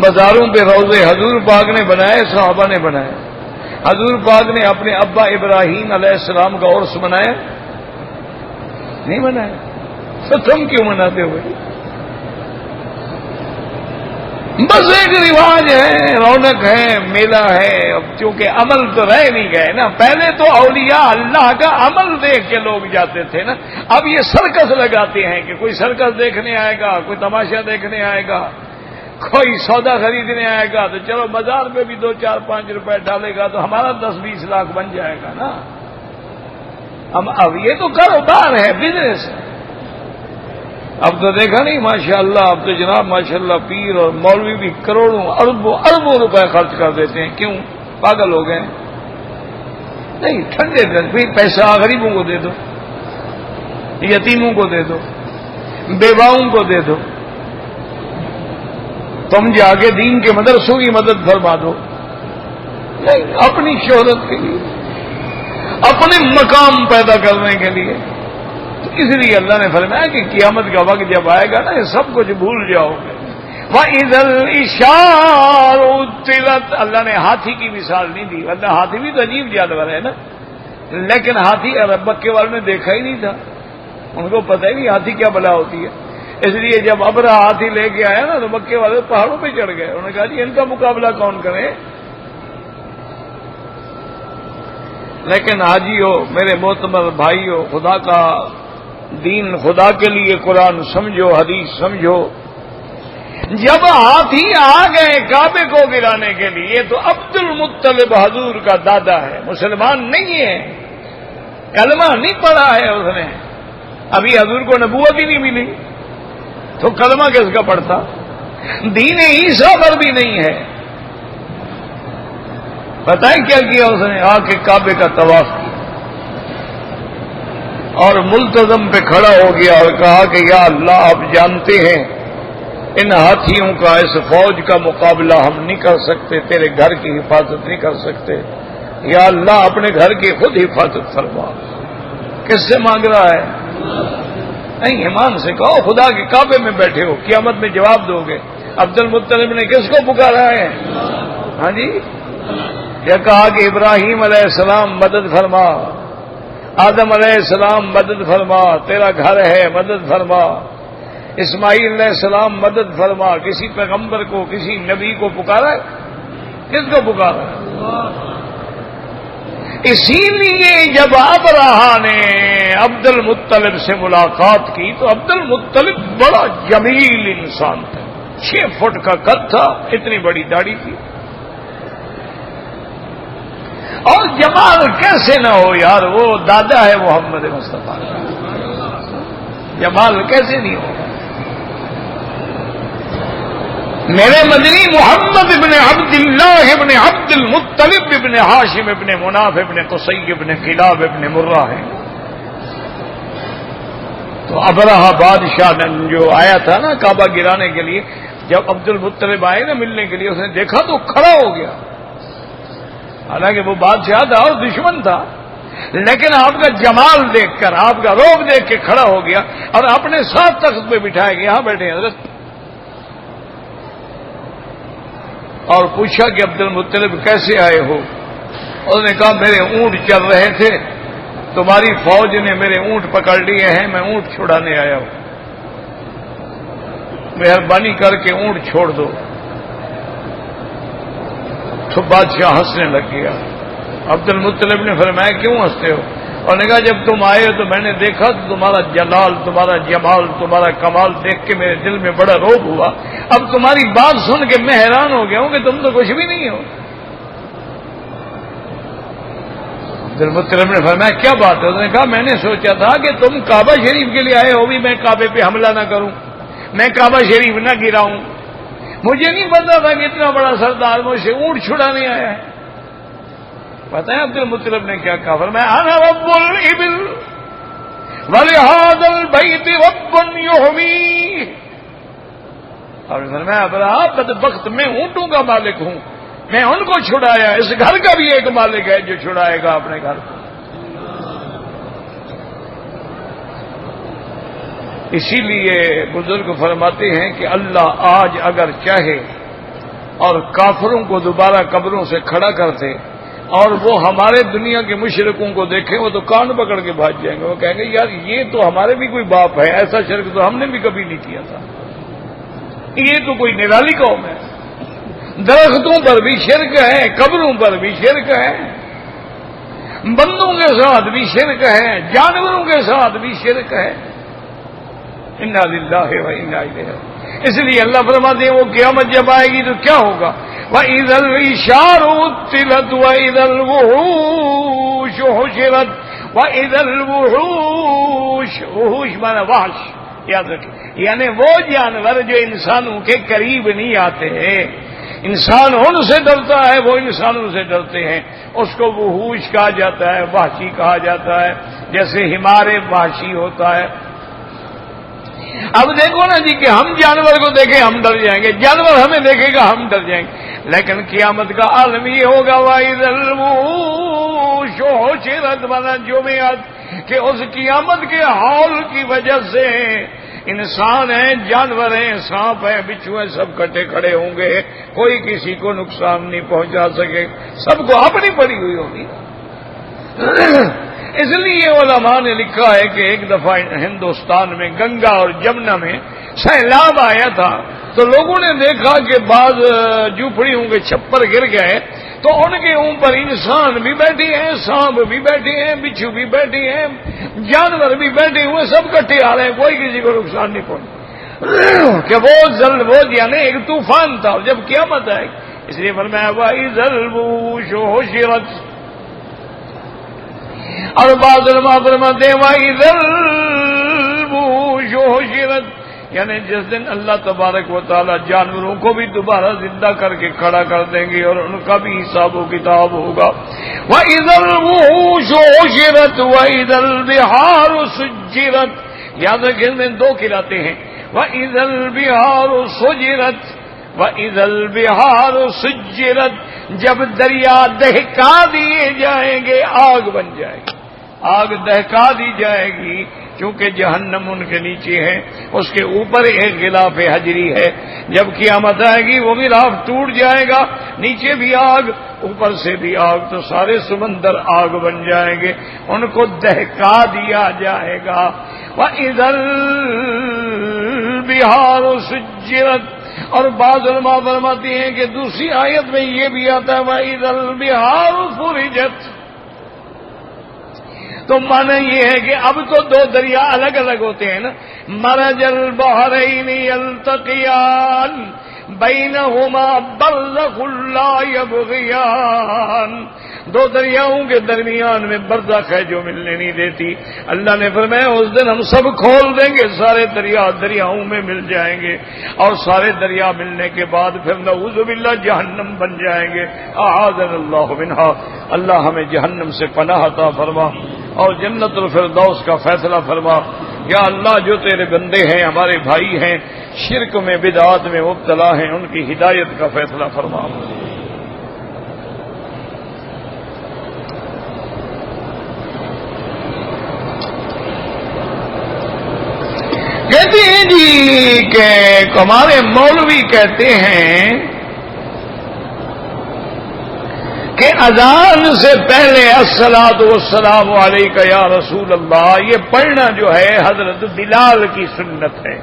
مزاروں پہ روضے حضور پاک نے بنائے، صحابہ نے بنائے؟ حضور پاک نے اپنے ابا ابراہیم علیہ السلام کا عرس منایا؟ نہیں منایا؟ تو تم کیوں مناتے ہو؟ بس ایک رواج ہے، رونق ہے، میلہ ہے۔ اب چونکہ عمل تو رہ نہیں گئے نا، پہلے تو اولیاء اللہ کا عمل دیکھ کے لوگ جاتے تھے نا، اب یہ سرکس لگاتے ہیں کہ کوئی سرکس دیکھنے آئے گا، کوئی تماشا دیکھنے آئے گا، کوئی سودا خریدنے آئے گا، تو چلو بازار پہ بھی 2 4 5 روپے ڈالے گا تو ہمارا 10 20 لاکھ بن جائے گا نا۔ اب یہ تو کاروبار ہے، بزنس ہے۔ اب تو دیکھا نہیں ماشاءاللہ، اب تو جناب ماشاءاللہ پیر اور مولوی بھی کروڑوں اربوں روپے خرچ کر دیتے ہیں۔ کیوں؟ پاگل ہو گئے؟ نہیں، ٹھنڈے دل پیسہ غریبوں کو دے دو، یتیموں کو دے دو، بیواؤں کو دے دو، تم جا کے دین کے مدرسوں کی مدد فرما دو۔ نہیں، اپنی شہرت کے لیے، اپنے مقام پیدا کرنے کے لیے۔ اس لیے اللہ نے فرمایا کہ قیامت کا وقت جب آئے گا نا، یہ سب کچھ بھول جاؤ گے۔ وَإِذَا الْإِشَارُ عُطِّلَتْ، اللہ نے ہاتھی کی مثال نہیں دی، ورنہ ہاتھی بھی تو عجیب جانور ہے نا، لیکن ہاتھی عرب مکے والوں نے دیکھا ہی نہیں تھا، ان کو پتہ ہی نہیں ہاتھی کیا بلا ہوتی ہے۔ اس لیے جب ابرا ہاتھی لے کے آیا نا تو مکے والے پہاڑوں پہ چڑھ گئے، انہوں نے کہا جی ان کا مقابلہ کون کرے؟ لیکن حاجیو، میرے معتبر بھائیو، خدا کا دین، خدا کے لیے قرآن سمجھو، حدیث سمجھو۔ جب ہاتھی آ گئے کعبے کو گرانے کے لیے تو عبد المطلب حضور کا دادا ہے، مسلمان نہیں ہے، کلمہ نہیں پڑھا ہے اس نے، ابھی حضور کو نبوت ہی نہیں ملی، تو کلمہ کس کا پڑھتا؟ دین عیسیٰ پر بھی نہیں ہے۔ بتائیں کیا کیا اس نے؟ آ کے کعبے کا طواف کیا اور ملتزم پہ کھڑا ہو گیا اور کہا کہ یا اللہ، آپ جانتے ہیں ان ہاتھیوں کا، اس فوج کا مقابلہ ہم نہیں کر سکتے، تیرے گھر کی حفاظت نہیں کر سکتے، یا اللہ اپنے گھر کی خود حفاظت فرما۔ کس سے مانگ رہا ہے؟ نہیں، ایمان سے کہو، خدا کے کعبے میں بیٹھے ہو، قیامت میں جواب دو گے۔ عبد المطلب نے کس کو پکارا ہے؟ ہاں جی، یہ کہا کہ ابراہیم علیہ السلام مدد فرما، آدم علیہ السلام مدد فرما، تیرا گھر ہے مدد فرما، اسماعیل علیہ السلام مدد فرما۔ کسی پیغمبر کو، کسی نبی کو پکارا ہے؟ کس کو پکارا ہے؟ اسی لیے جب ابرہا نے عبد المطلب سے ملاقات کی تو عبد المطلب بڑا جمیل انسان تھا، 6 فٹ کا قد تھا، اتنی بڑی داڑھی تھی، اور جمال کیسے نہ ہو یار، وہ دادا ہے محمد مصطفیٰ، جمال کیسے نہیں ہو؟ میرے مدنی محمد ابن عبداللہ ابن عبد المطلب ابن ہاشم ابن مناف ابن قصی ابن کلاب ابن مرہ ہے۔ تو ابرہا بادشاہ جو آیا تھا نا کعبہ گرانے کے لیے، جب عبد المطلب آئے نا ملنے کے لیے، اس نے دیکھا تو کھڑا ہو گیا، حالانکہ وہ بادشاہ تھا اور دشمن تھا، لیکن آپ کا جمال دیکھ کر، آپ کا روب دیکھ کے کھڑا ہو گیا اور اپنے ساتھ تخت پہ بٹھایا کہ یہاں بیٹھے حضرت، اور پوچھا کہ عبد المطلب کیسے آئے ہو؟ اس نے کہا میرے اونٹ چل رہے تھے، تمہاری فوج نے میرے اونٹ پکڑ لیے ہیں، میں اونٹ چھڑانے آیا ہوں، مہربانی کر کے اونٹ چھوڑ دو۔ تو بادشاہ ہنسنے لگ گیا۔ عبد المطلب نے فرمایا کیوں ہنستے ہو؟ اور نے کہا جب تم آئے تو میں نے دیکھا تو تمہارا جلال، تمہارا جمال، تمہارا کمال دیکھ کے میرے دل میں بڑا روب ہوا، اب تمہاری بات سن کے میں حیران ہو گیا ہوں کہ تم تو کچھ بھی نہیں ہو۔ عبد المطلب نے فرمایا کیا بات ہے؟ اس نے کہا میں نے سوچا تھا کہ تم کعبہ شریف کے لیے آئے ہو، بھی میں کعبے پہ حملہ نہ کروں، میں کعبہ شریف نہ گراؤں، مجھے نہیں پتا تھا کہ اتنا بڑا سردار مجھ سے اونٹ چھڑانے آیا ہے۔ پتہ ہے عبد المطلب نے کیا کہا؟ فرمایا انا رب الابل ولہذا البیت رب یحمی، اور فرمایا ابرہا بدبخت، میں اونٹوں کا مالک ہوں، میں ان کو چھڑایا، اس گھر کا بھی ایک مالک ہے جو چھڑائے گا اپنے گھر کو۔ اسی لیے بزرگ فرماتے ہیں کہ اللہ آج اگر چاہے اور کافروں کو دوبارہ قبروں سے کھڑا کرتے اور وہ ہمارے دنیا کے مشرکوں کو دیکھیں وہ تو کان پکڑ کے بھاگ جائیں گے. وہ کہیں گے یار یہ تو ہمارے بھی کوئی باپ ہے, ایسا شرک تو ہم نے بھی کبھی نہیں کیا تھا, یہ تو کوئی نرالی قوم ہے. درختوں پر بھی شرک ہے, قبروں پر بھی شرک ہے, بندوں کے ساتھ بھی شرک ہے, جانوروں کے ساتھ بھی شرک ہے. انا للہ و انا الیہ راجعون. اس لیے اللہ فرماتے ہیں وہ قیامت جب آئے گی تو کیا ہوگا؟ وَإِذَا الْعِشَارُ عُطِّلَتْ وَإِذَا الْوُحُوشُ حُشِرَتْ وَإِذَا الْوُحُوشُ, وحوش مانا وحش, یاد رکھیں یعنی وہ جانور جو انسانوں کے قریب نہیں آتے ہیں. انسان ان سے ڈرتا ہے, وہ انسانوں سے ڈرتے ہیں. اس کو وحوش کہا جاتا ہے, وحشی کہا جاتا ہے, جیسے حمار وحشی ہوتا ہے. اب دیکھو نا جی کہ ہم جانور کو دیکھیں ہم ڈر جائیں گے, جانور ہمیں دیکھے گا ہم ڈر جائیں گے. لیکن قیامت کا عالم یہ ہوگا وَإِذَا الْوُحُوشُ حُشِرَتْ مانا جمعت, کہ اس قیامت کے حول کی وجہ سے انسان ہیں, جانور ہیں, سانپ ہیں, بچھو ہیں, سب کٹے کھڑے ہوں گے. کوئی کسی کو نقصان نہیں پہنچا سکے, سب کو اپنی پڑی ہوئی ہوگی. اس لیے علماء نے لکھا ہے کہ ایک دفعہ ہندوستان میں گنگا اور جمنا میں سیلاب آیا تھا, تو لوگوں نے دیکھا کہ بعض جھوپڑیوں کے چھپر گر گئے, تو ان کے اوپر انسان بھی بیٹھے ہیں, سانپ بھی بیٹھے ہیں, بچھو بھی بیٹھے ہیں, جانور بھی بیٹھے ہوئے, سب کٹھے آ رہے ہیں, کوئی کسی کو نقصان نہیں پہنچا. کہ وہ یعنی ایک طوفان تھا, اور جب قیامت آئے اس لیے فرمایا وَإِذَا الْوُحُوشُ حُشِرَتْ. اور بعض علماء فرماتے ہیں وَإِذَا الْوُحُوشُ حُشِرَتْ, یعنی جس دن اللہ تبارک و تعالی جانوروں کو بھی دوبارہ زندہ کر کے کھڑا کر دیں گے اور ان کا بھی حساب و کتاب ہوگا. وَإِذَا الْوُحُوشُ حُشِرَتْ وَإِذَا الْبِحَارُ سُجِّرَتْ. یاد رکھیں میں دو کھلاتے ہیں, وَإِذَا الْبِحَارُ سُجِّرَتْ وَإِذَا الْبِحَارُ سُجِّرَتْ. جب دریا دہکا دیے جائیں گے آگ بن جائے گی, آگ دہکا دی جائے گی, کیونکہ جہنم ان کے نیچے ہے, اس کے اوپر ایک غلاف حجری ہے. جب قیامت آئے گی وہ غلاف ٹوٹ جائے گا, نیچے بھی آگ اوپر سے بھی آگ, تو سارے سمندر آگ بن جائیں گے, ان کو دہکا دیا جائے گا. وَإِذَا الْبِحَارُ سُجِّرَتْ. اور بعض علماء فرماتے ہیں کہ دوسری آیت میں یہ بھی آتا ہے وَإِذَا الْبِحَارُ فُرِجَتْ. تو معنی یہ ہے کہ اب تو دو دریا الگ الگ ہوتے ہیں نا. مَرَجَ الْبَحْرَيْنِ يَلْتَقِيَانِ بَيْنَهُمَا بَرْزَخٌ لَا يَبْغِيَانِ. دو دریاؤں کے درمیان میں برزخ ہے جو ملنے نہیں دیتی. اللہ نے فرمایا اس دن ہم سب کھول دیں گے, سارے دریا دریاؤں میں مل جائیں گے, اور سارے دریا ملنے کے بعد پھر نعوذ باللہ جہنم بن جائیں گے. اعاذنا اللہ منہا. اللہ ہمیں جہنم سے پناہ عطا فرما اور جنت الفردوس کا فیصلہ فرما. یا اللہ جو تیرے بندے ہیں, ہمارے بھائی ہیں, شرک میں بدعات میں مبتلا ہیں, ان کی ہدایت کا فیصلہ فرما. کہتے ہیں جی کہ ہمارے مولوی کہتے ہیں کہ اذان سے پہلے الصلاۃ والسلام علیک یا رسول اللہ یہ پڑھنا جو ہے حضرت بلال کی سنت ہے.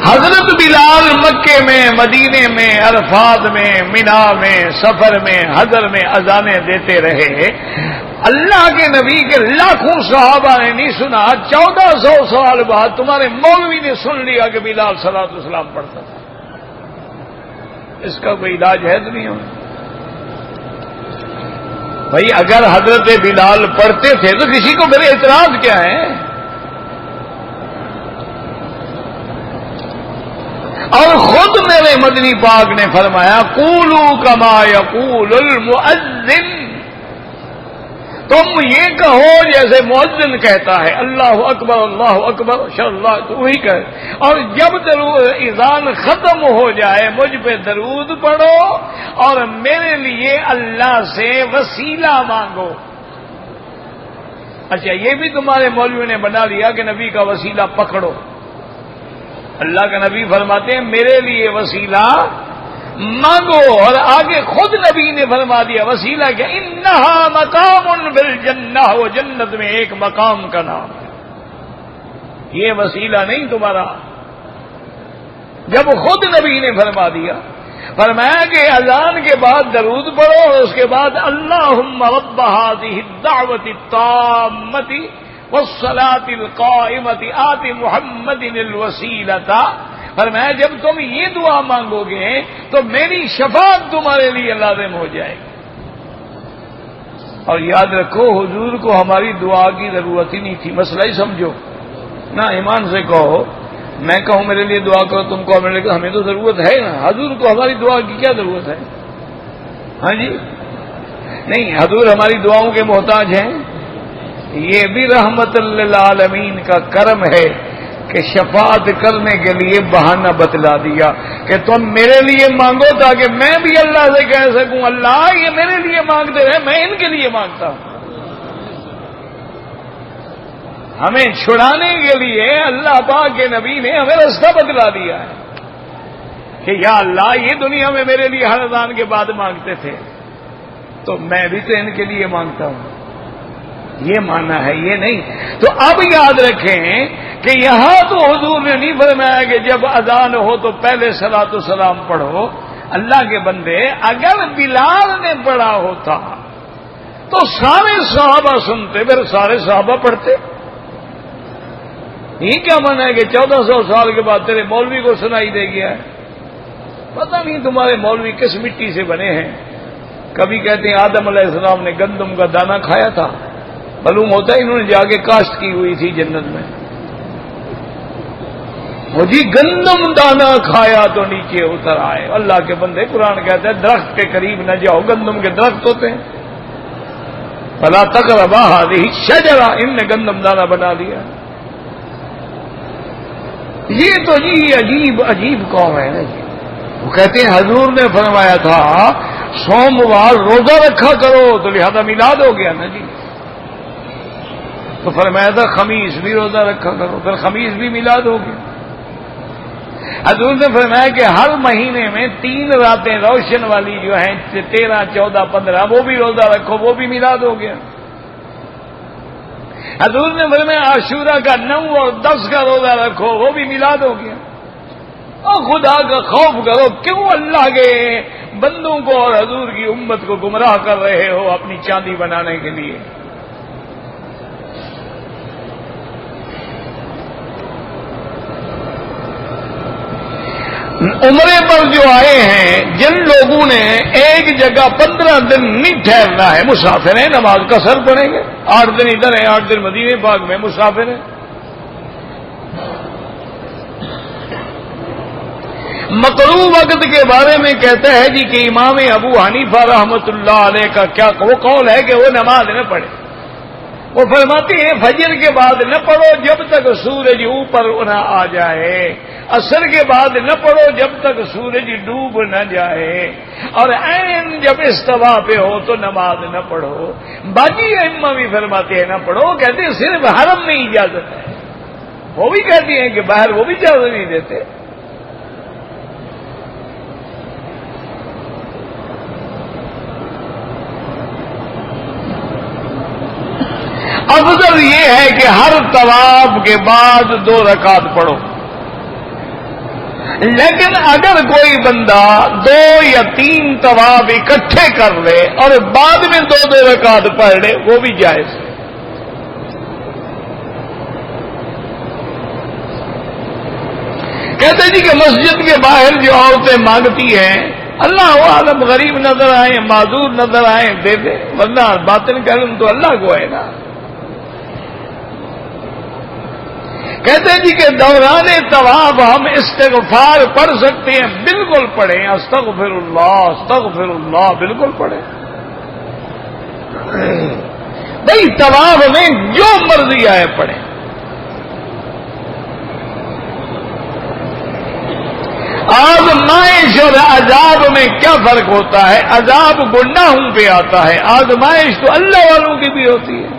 حضرت بلال مکے میں, مدینے میں, عرفات میں, منا میں, سفر میں, حضر میں اذانیں دیتے رہے. اللہ کے نبی کے لاکھوں صحابہ نے نہیں سنا. 1400 سال بعد تمہارے مولوی نے سن لیا کہ بلال صلاۃ والسلام پڑھتا تھا. اس کا کوئی علاج ہے دنیا میں؟ بھائی اگر حضرت بلال پڑھتے تھے تو کسی کو میرے اعتراض کیا ہے؟ اور خود میرے مدنی پاک نے فرمایا قولوا کما یقول المؤذن. تم یہ کہو جیسے مؤذن کہتا ہے اللہ اکبر اللہ تو وہی کہے، اور جب اذان ختم ہو جائے مجھ پہ درود پڑھو اور میرے لیے اللہ سے وسیلہ مانگو۔ اچھا یہ بھی تمہارے مولویوں نے بنا لیا کہ نبی کا وسیلہ پکڑو۔ اللہ کا نبی فرماتے ہیں میرے لیے وسیلہ مانگو، اور آگے خود نبی نے فرما دیا وسیلہ کیا، انہا مقام بالجنہ، وہ جنت میں ایک مقام کا نام ہے، یہ وسیلہ نہیں تمہارا۔ جب خود نبی نے فرما دیا، فرمایا کہ اذان کے بعد درود پڑھو اور اس کے بعد اللہم رب هذه الدعوة التامة والصلاة القائمة آت محمد الوسیلۃ، فرمایا جب تم یہ دعا مانگو گے تو میری شفاعت تمہارے لیے لازم ہو جائے گی۔ اور یاد رکھو حضور کو ہماری دعا کی ضرورت ہی نہیں تھی، مسئلہ ہی سمجھو نہ، ایمان سے کہو، میں کہوں میرے لیے دعا کرو، تم کہو میرے لیے، ہمیں تو ضرورت ہے نا، حضور کو ہماری دعا کی کیا ضرورت ہے؟ ہاں جی نہیں، حضور ہماری دعاؤں کے محتاج ہیں۔ یہ بھی رحمت للعالمین کا کرم ہے کہ شفاعت کرنے کے لیے بہانہ بتلا دیا کہ تم میرے لیے مانگو تاکہ میں بھی اللہ سے کہہ سکوں اللہ یہ میرے لیے مانگتے رہے، میں ان کے لیے مانگتا ہوں۔ ہمیں چھڑانے کے لیے اللہ پاک کے نبی نے ہمیں راستہ بتلا دیا ہے کہ یا اللہ یہ دنیا میں میرے لیے ہر اذان کے بعد مانگتے تھے تو میں بھی تو ان کے لیے مانگتا ہوں، یہ ماننا ہے، یہ نہیں۔ تو اب یاد رکھیں کہ یہاں تو حضور نے نہیں فرمایا کہ جب اذان ہو تو پہلے صلاۃ و سلام پڑھو۔ اللہ کے بندے اگر بلال نے پڑھا ہوتا تو سارے صحابہ سنتے، پھر سارے صحابہ پڑھتے۔ یہ کیا مانا ہے کہ 1400 سال کے بعد تیرے مولوی کو سنائی دے گیا ہے؟ پتہ نہیں تمہارے مولوی کس مٹی سے بنے ہیں۔ کبھی کہتے ہیں آدم علیہ السلام نے گندم کا دانہ کھایا تھا، معلوم ہوتا ہے انہوں نے جا کے کاشت کی ہوئی تھی جنت میں۔ وہ جی گندم دانہ کھایا تو نیچے اتر آئے۔ اللہ کے بندے قرآن کہتا ہے درخت کے قریب نہ جاؤ، گندم کے درخت ہوتے ہیں، فلا تقربا هذه الشجرہ، ان نے گندم دانہ بنا دیا۔ یہ تو جی عجیب عجیب قوم ہے نا جی۔ وہ کہتے ہیں حضور نے فرمایا تھا سوموار روزہ رکھا کرو تو لہذا میلاد ہو گیا نا جی، تو فرمایا تھا خمیس بھی روزہ رکھا کرو، پھر خمیس بھی میلاد ہو گیا۔ حضور نے فرمایا کہ ہر مہینے میں 3 راتیں روشن والی جو ہیں 13، 14، 15 وہ بھی روزہ رکھو، وہ بھی میلاد ہو گیا۔ حضور نے فرمایا عاشورہ کا 9 اور 10 کا روزہ رکھو، وہ بھی میلاد ہو گیا۔ اور خدا کا خوف کرو، کیوں اللہ کے بندوں کو اور حضور کی امت کو گمراہ کر رہے ہو اپنی چاندی بنانے کے لیے؟ عمرے پر جو آئے ہیں جن لوگوں نے ایک جگہ 15 دن نہیں ٹھہرنا ہے، مسافر ہیں، نماز قصر پڑھیں گے، 8 دن ادھر ہیں، 8 دن مدینے پاک میں مسافر ہیں۔ مقروء وقت کے بارے میں کہتا ہے جی کہ امام ابو حنیفہ رحمۃ اللہ علیہ کا کیا وہ قول ہے کہ وہ نماز نہ پڑھے۔ وہ فرماتے ہیں فجر کے بعد نہ پڑھو جب تک سورج اوپر نہ آ جائے، عصر کے بعد نہ پڑھو جب تک سورج ڈوب نہ جائے، اور عین جب استوا پہ ہو تو نماز نہ پڑھو۔ باقی ائمہ بھی فرماتے ہیں نہ پڑھو، کہتے ہیں صرف حرم میں اجازت ہے، وہ بھی کہتے ہیں کہ باہر وہ بھی اجازت نہیں دیتے۔ افضل یہ ہے کہ ہر طواف کے بعد 2 رکعت پڑھو، لیکن اگر کوئی بندہ 2 یا 3 طواف اکٹھے کر لے اور بعد میں 2 رکعت پڑھ لے وہ بھی جائز ہے۔ کہتے جی کہ مسجد کے باہر جو عورتیں مانگتی ہیں اللہ عالم غریب نظر آئیں، معذور نظر آئیں، دے دے، ورنہ باطن کا علم تو اللہ کو ہے نا۔ کہتے ہیں جی کہ دوران طواف ہم استغفار پڑھ سکتے ہیں، بالکل پڑھیں، استغفر اللہ بالکل پڑھیں، بھائی طواف میں جو مرضی آئے پڑھیں. آزمائش اور عذاب میں کیا فرق ہوتا ہے؟ عذاب گناہوں پہ آتا ہے، آزمائش تو اللہ والوں کی بھی ہوتی ہے.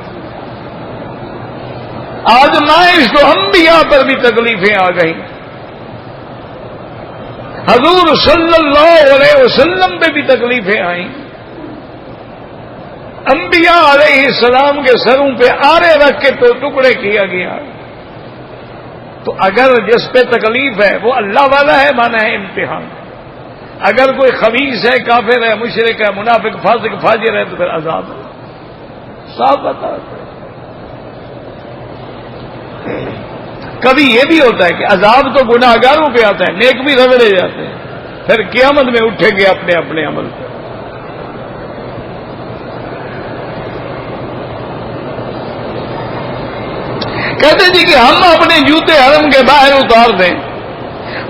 آزمائش تو انبیاء پر بھی تکلیفیں آ گئیں، حضور صلی اللہ علیہ وسلم پہ بھی تکلیفیں آئیں، انبیاء علیہ السلام کے سروں پہ آرے رکھ کے تو ٹکڑے کیا گیا. تو اگر جس پہ تکلیف ہے وہ اللہ والا ہے، مانا ہے امتحان. اگر کوئی خبیث ہے، کافر ہے، مشرک ہے، منافق، فاسق، فاجر ہے، تو پھر عذاب ہے. صاف بتا. کبھی یہ بھی ہوتا ہے کہ عذاب تو گناہ گاروں پہ آتا ہے، نیک بھی رگڑے جاتے ہیں، پھر قیامت میں اٹھیں گے اپنے اپنے عمل پہ. کہتے جی کہ ہم اپنے جوتے حرم کے باہر اتار دیں،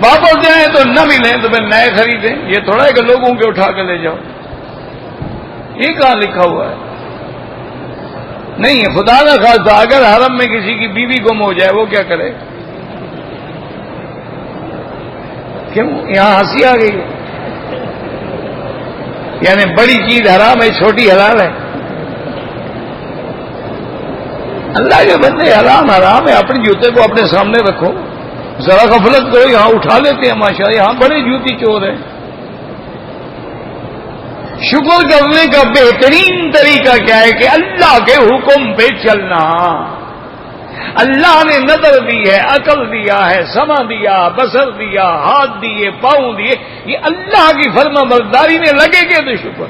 واپس جائیں تو نہ ملیں تو پھر نئے خریدیں. یہ تھوڑا ہے کہ لوگوں کے اٹھا کے لے جاؤ. یہ کہاں لکھا ہوا ہے؟ نہیں. خدا نہ خواستہ اگر حرم میں کسی کی بیوی گم ہو جائے وہ کیا کرے؟ کیوں یہاں ہنسی آ گئی؟ یعنی بڑی چیز حرام ہے، چھوٹی حلال ہے. اللہ کے بندے حرام حرام ہے. اپنے جوتے کو اپنے سامنے رکھو، ذرا غفلت کرو. یہاں اٹھا لیتے ہیں ماشاءاللہ، یہاں بڑے جوتی چور ہیں. شکر کرنے کا بہترین طریقہ کیا ہے کہ اللہ کے حکم پہ چلنا. اللہ نے نظر دی ہے، عقل دیا ہے، سمع دیا، بصر دیا، ہاتھ دیے، پاؤں دیے. یہ اللہ کی فرما برداری میں لگے گے تو شکر.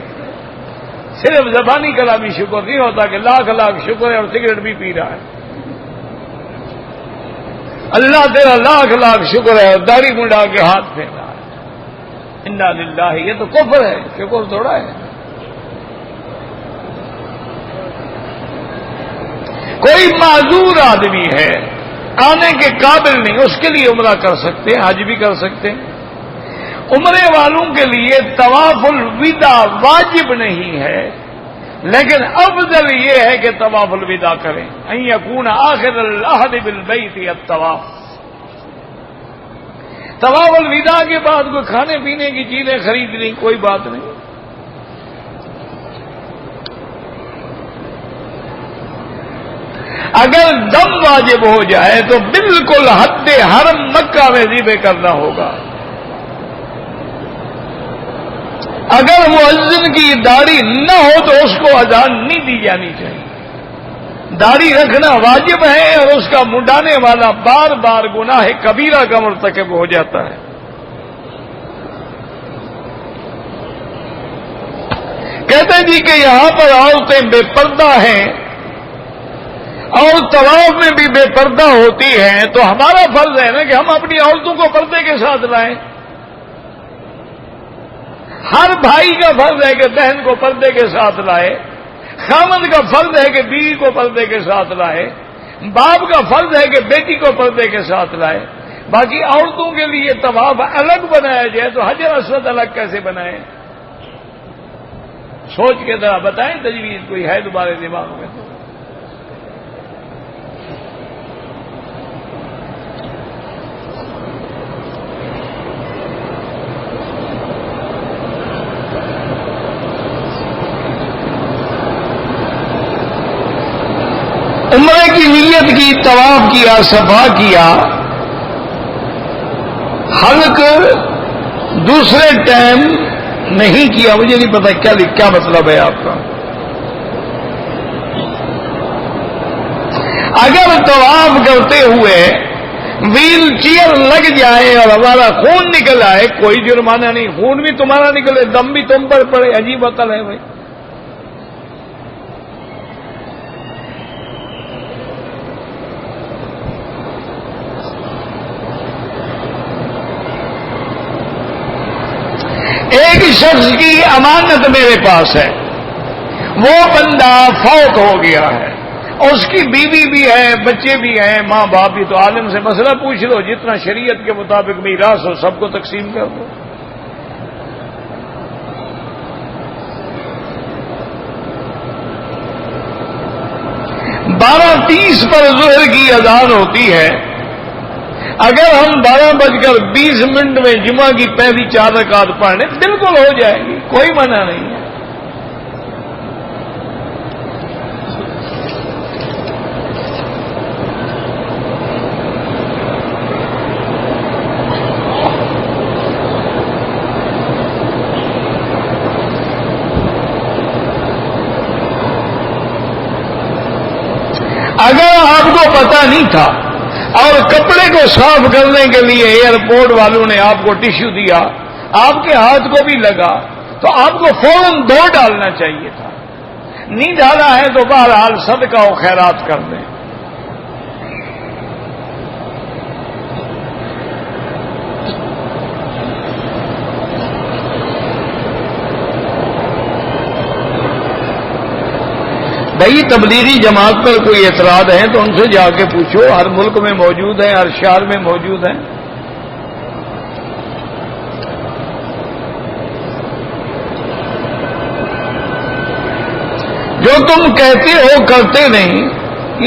صرف زبانی کلامی شکر نہیں ہوتا کہ لاکھ لاکھ شکر ہے اور سگریٹ بھی پی رہا ہے. اللہ تیرا لاکھ لاکھ شکر ہے اور داڑھی منڈا کے ہاتھ پھیر رہا ہے. انا للہ. یہ تو کفر ہے، شکر تھوڑا ہے. کوئی معذور آدمی ہے، آنے کے قابل نہیں، اس کے لیے عمرہ کر سکتے ہیں، حج بھی کر سکتے ہیں. عمرے والوں کے لیے طواف الوداع واجب نہیں ہے، لیکن افضل یہ ہے کہ طواف الوداع کریں. ان یکون آخر العہد بالبیت الطواف. طواف الوداع کے بعد کوئی کھانے پینے کی چیزیں خرید لیں، کوئی بات نہیں. اگر دم واجب ہو جائے تو بالکل حد حرم مکہ میں ذبح کرنا ہوگا. اگر مؤذن کی داڑھی نہ ہو تو اس کو اذان نہیں دی جانی چاہیے. داڑھی رکھنا واجب ہے اور اس کا منڈانے والا بار بار گناہ کبیرہ کا مرتکب ہو جاتا ہے. کہتے ہیں جی کہ یہاں پر عورتیں بے پردہ ہیں اور طواف میں بھی بے پردہ ہوتی ہیں، تو ہمارا فرض ہے نا کہ ہم اپنی عورتوں کو پردے کے ساتھ لائیں. ہر بھائی کا فرض ہے کہ بہن کو پردے کے ساتھ لائے، خامند کا فرض ہے کہ بیوی کو پردے کے ساتھ لائے، باپ کا فرض ہے کہ بیٹی کو پردے کے ساتھ لائے. باقی عورتوں کے لیے طواف الگ بنایا جائے تو حجر اسود الگ کیسے بنائیں؟ سوچ کے ذرا بتائیں تجویز کوئی ہے تمہارے دماغ میں؟ تو عمرے کی نیت کی، طواف کیا، صفا کیا، حلق دوسرے ٹائم نہیں کیا. مجھے نہیں پتا کیا مطلب ہے آپ کا. اگر طواف کرتے ہوئے ویل چیئر لگ جائے اور ہمارا خون نکل آئے کوئی جرمانہ نہیں. خون بھی تمہارا نکلے، دم بھی تم پر پڑے، عجیب عقل ہے بھائی. ایک شخص کی امانت میرے پاس ہے، وہ بندہ فوت ہو گیا ہے، اس کی بیوی بھی ہے، بچے بھی ہیں، ماں باپ بھی. تو عالم سے مسئلہ پوچھ لو، جتنا شریعت کے مطابق میراث ہو سب کو تقسیم کر دو. 12:30 پر ظہر کی اذان ہوتی ہے، اگر ہم 12:20 میں جمعہ کی پہلی 4 رکعت پڑھ لیں بالکل ہو جائے گی، کوئی منع نہیں ہے۔ اگر آپ کو پتہ نہیں تھا اور کپڑے کو صاف کرنے کے لیے ایئرپورٹ والوں نے آپ کو ٹشو دیا، آپ کے ہاتھ کو بھی لگا، تو آپ کو فوراً دھو ڈالنا چاہیے تھا۔ نہیں ڈالا ہے تو بہرحال صدقہ و خیرات کر دیں۔ بھائی تبلیغی جماعت پر کوئی اعتراض ہے تو ان سے جا کے پوچھو، ہر ملک میں موجود ہیں، ہر شہر میں موجود ہیں۔ جو تم کہتے ہو کرتے نہیں،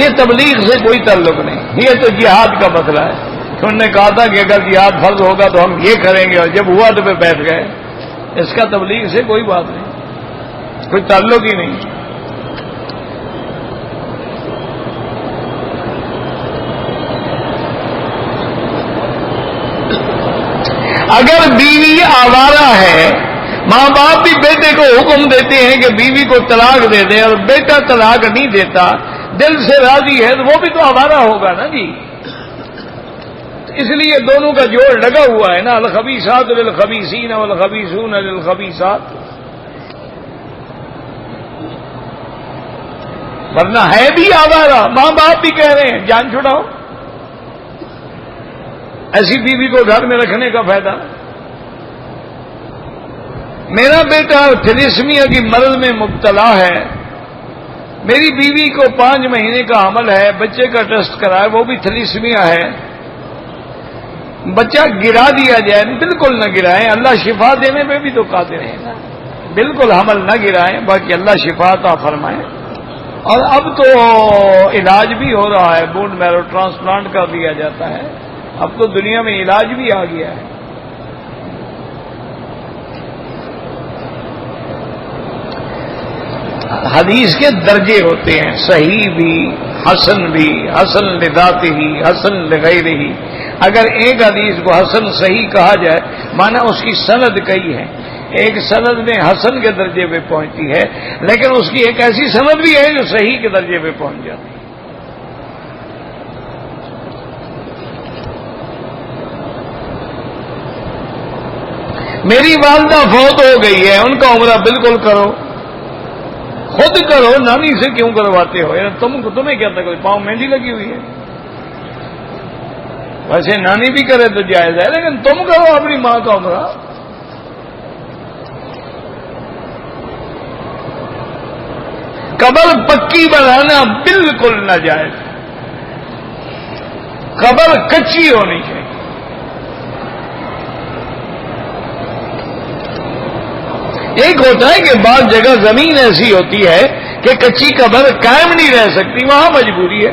یہ تبلیغ سے کوئی تعلق نہیں، یہ تو جہاد کا مسئلہ ہے۔ انہوں نے کہا تھا کہ اگر جہاد فرض ہوگا تو ہم یہ کریں گے، اور جب ہوا تو پہ بیٹھ گئے۔ اس کا تبلیغ سے کوئی بات نہیں، کوئی تعلق ہی نہیں۔ اگر بیوی آوارہ ہے، ماں باپ بھی بیٹے کو حکم دیتے ہیں کہ بیوی کو طلاق دے دے، اور بیٹا طلاق نہیں دیتا، دل سے راضی ہے، تو وہ بھی تو آوارہ ہوگا نا جی۔ اس لیے دونوں کا جوڑ لگا ہوا ہے نا، الخبیثات للخبیثین والخبیثون للخبیثات، ورنہ ہے بھی آوارہ۔ ماں باپ بھی کہہ رہے ہیں جان چھڑاؤ، ایسی بیوی کو گھر میں رکھنے کا فائدہ۔ میرا بیٹا تھیلیسیمیا کی مرض میں مبتلا ہے، میری بیوی کو 5 مہینے کا حمل ہے، بچے کا ٹیسٹ کرائے، وہ بھی تھیلیسیمیا ہے، بچہ گرا دیا جائے؟ بالکل نہ گرائیں، اللہ شفا دینے پہ بھی تو قادر ہے نا، بالکل حمل نہ گرائیں، باقی اللہ شفا عطا فرمائے۔ اور اب تو علاج بھی ہو رہا ہے، بون میرو ٹرانسپلانٹ کر دیا جاتا ہے، اب تو دنیا میں علاج بھی آ گیا ہے۔ حدیث کے درجے ہوتے ہیں، صحیح بھی، حسن بھی، حسن لذاتہ ہی، حسن لغیرہ ہی۔ اگر ایک حدیث کو حسن صحیح کہا جائے، مانا اس کی سند کئی ہے، ایک سند میں حسن کے درجے پہ پہنچتی ہے، لیکن اس کی ایک ایسی سند بھی ہے جو صحیح کے درجے پہ پہنچ جاتی ہے۔ میری والدہ فوت ہو گئی ہے، ان کا عمرہ بالکل کرو، خود کرو، نانی سے کیوں کرواتے ہو؟ تمہیں کیا تھا، کوئی پاؤں مہندی لگی ہوئی ہے؟ ویسے نانی بھی کرے تو جائز ہے، لیکن تم کرو اپنی ماں کا عمرہ۔ قبر پکی بنانا بالکل ناجائز، قبر کچی ہونی چاہیے۔ ایک ہوتا ہے کہ بعض جگہ زمین ایسی ہوتی ہے کہ کچی قبر قائم نہیں رہ سکتی، وہاں مجبوری ہے۔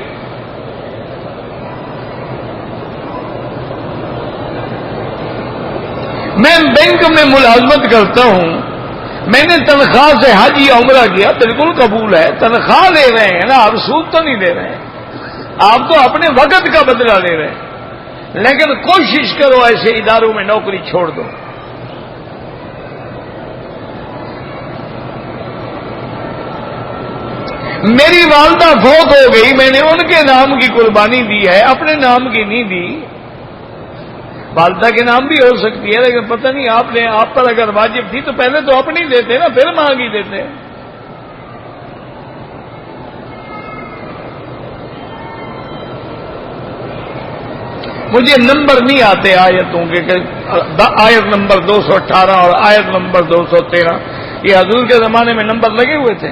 میں بینک میں ملازمت کرتا ہوں، میں نے تنخواہ سے حج یا عمرہ کیا، بالکل قبول ہے، تنخواہ لے رہے ہیں نا، آپ سود تو نہیں لے رہے ہیں، آپ تو اپنے وقت کا بدلہ لے رہے ہیں، لیکن کوشش کرو ایسے اداروں میں نوکری چھوڑ دو۔ میری والدہ فوت ہو گئی، میں نے ان کے نام کی قربانی دی ہے، اپنے نام کی نہیں دی۔ والدہ کے نام بھی ہو سکتی ہے، لیکن پتہ نہیں آپ پر اگر واجب تھی تو پہلے تو اپنی دیتے نا، پھر ماں کی دیتے۔ مجھے نمبر نہیں آتے آیتوں کے، آیت نمبر 218 اور آیت نمبر 213، یہ حضور کے زمانے میں نمبر لگے ہوئے تھے۔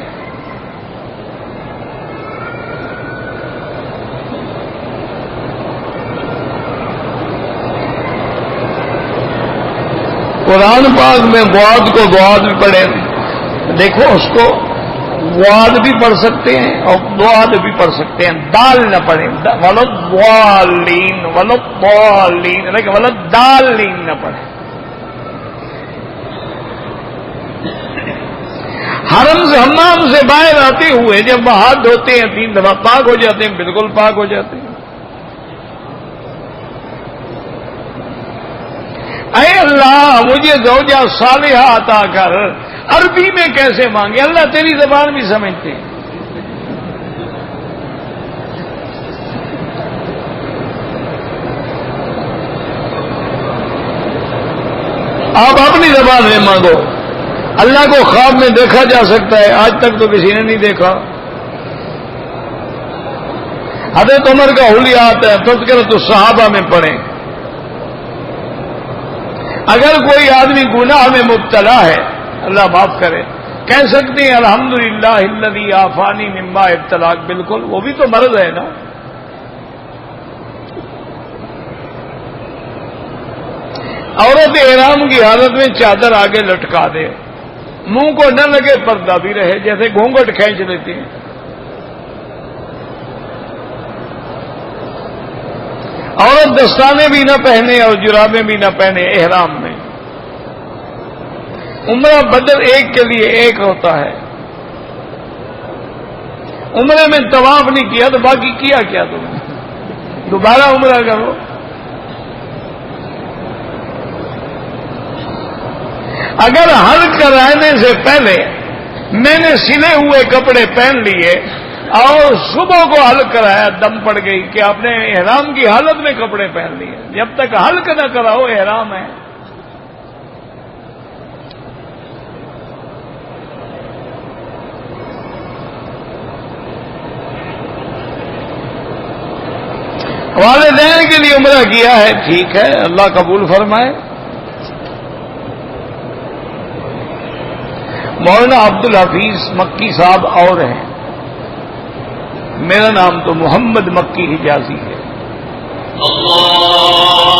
قرآن پاک میں غواد کو غواد بھی پڑھیں، دیکھو اس کو واد بھی پڑھ سکتے ہیں اور دواد بھی پڑھ سکتے ہیں، دال نہ پڑھیں، ولدالین ولدالین، لیکن ولدالین نہ پڑھیں۔ حرم سے حمام سے باہر آتے ہوئے جب وہ ہاتھ دھوتے ہیں 3 دفعہ پاک ہو جاتے ہیں، بالکل پاک ہو جاتے ہیں۔ اے اللہ مجھے زوجہ صالحہ عطا کر، عربی میں کیسے مانگے؟ اللہ تیری زبان بھی سمجھتے ہیں۔ آپ اپنی زبان میں مانگو۔ اللہ کو خواب میں دیکھا جا سکتا ہے، آج تک تو کسی نے نہیں دیکھا۔ حضرت عمر کا حلیہ آتا ہے، تذکرۃ الصحابہ میں پڑھیں۔ اگر کوئی آدمی گناہ میں مبتلا ہے، اللہ معاف کرے، کہہ سکتے ہیں الحمدللہ الذی عافانی مما ابتلاک، بالکل وہ بھی تو مرض ہے نا۔ عورت احرام کی حالت میں چادر آگے لٹکا دے، منہ کو نہ لگے، پردہ بھی رہے، جیسے گھونگھٹ کھینچ لیتے ہیں۔ عورت دستانے بھی نہ پہنے اور جرابیں بھی نہ پہنے احرام میں۔ عمرہ بدر ایک کے لیے ایک ہوتا ہے۔ عمرے میں طواف نہیں کیا تو باقی کیا کیا تم نے؟ دوبارہ عمرہ کرو۔ اگر حلق کرانے سے پہلے میں نے سلے ہوئے کپڑے پہن لیے اور صبح کو حلق کرایا، دم پڑ گئی کہ آپ نے احرام کی حالت میں کپڑے پہن لیے، جب تک حلق نہ کراؤ احرام ہے۔ والدین کے لیے عمرہ کیا ہے، ٹھیک ہے، اللہ قبول فرمائے۔ مولانا عبدالحفیظ مکی صاحب اور ہیں، میرا نام تو محمد مکی حجازی ہے۔ اللہ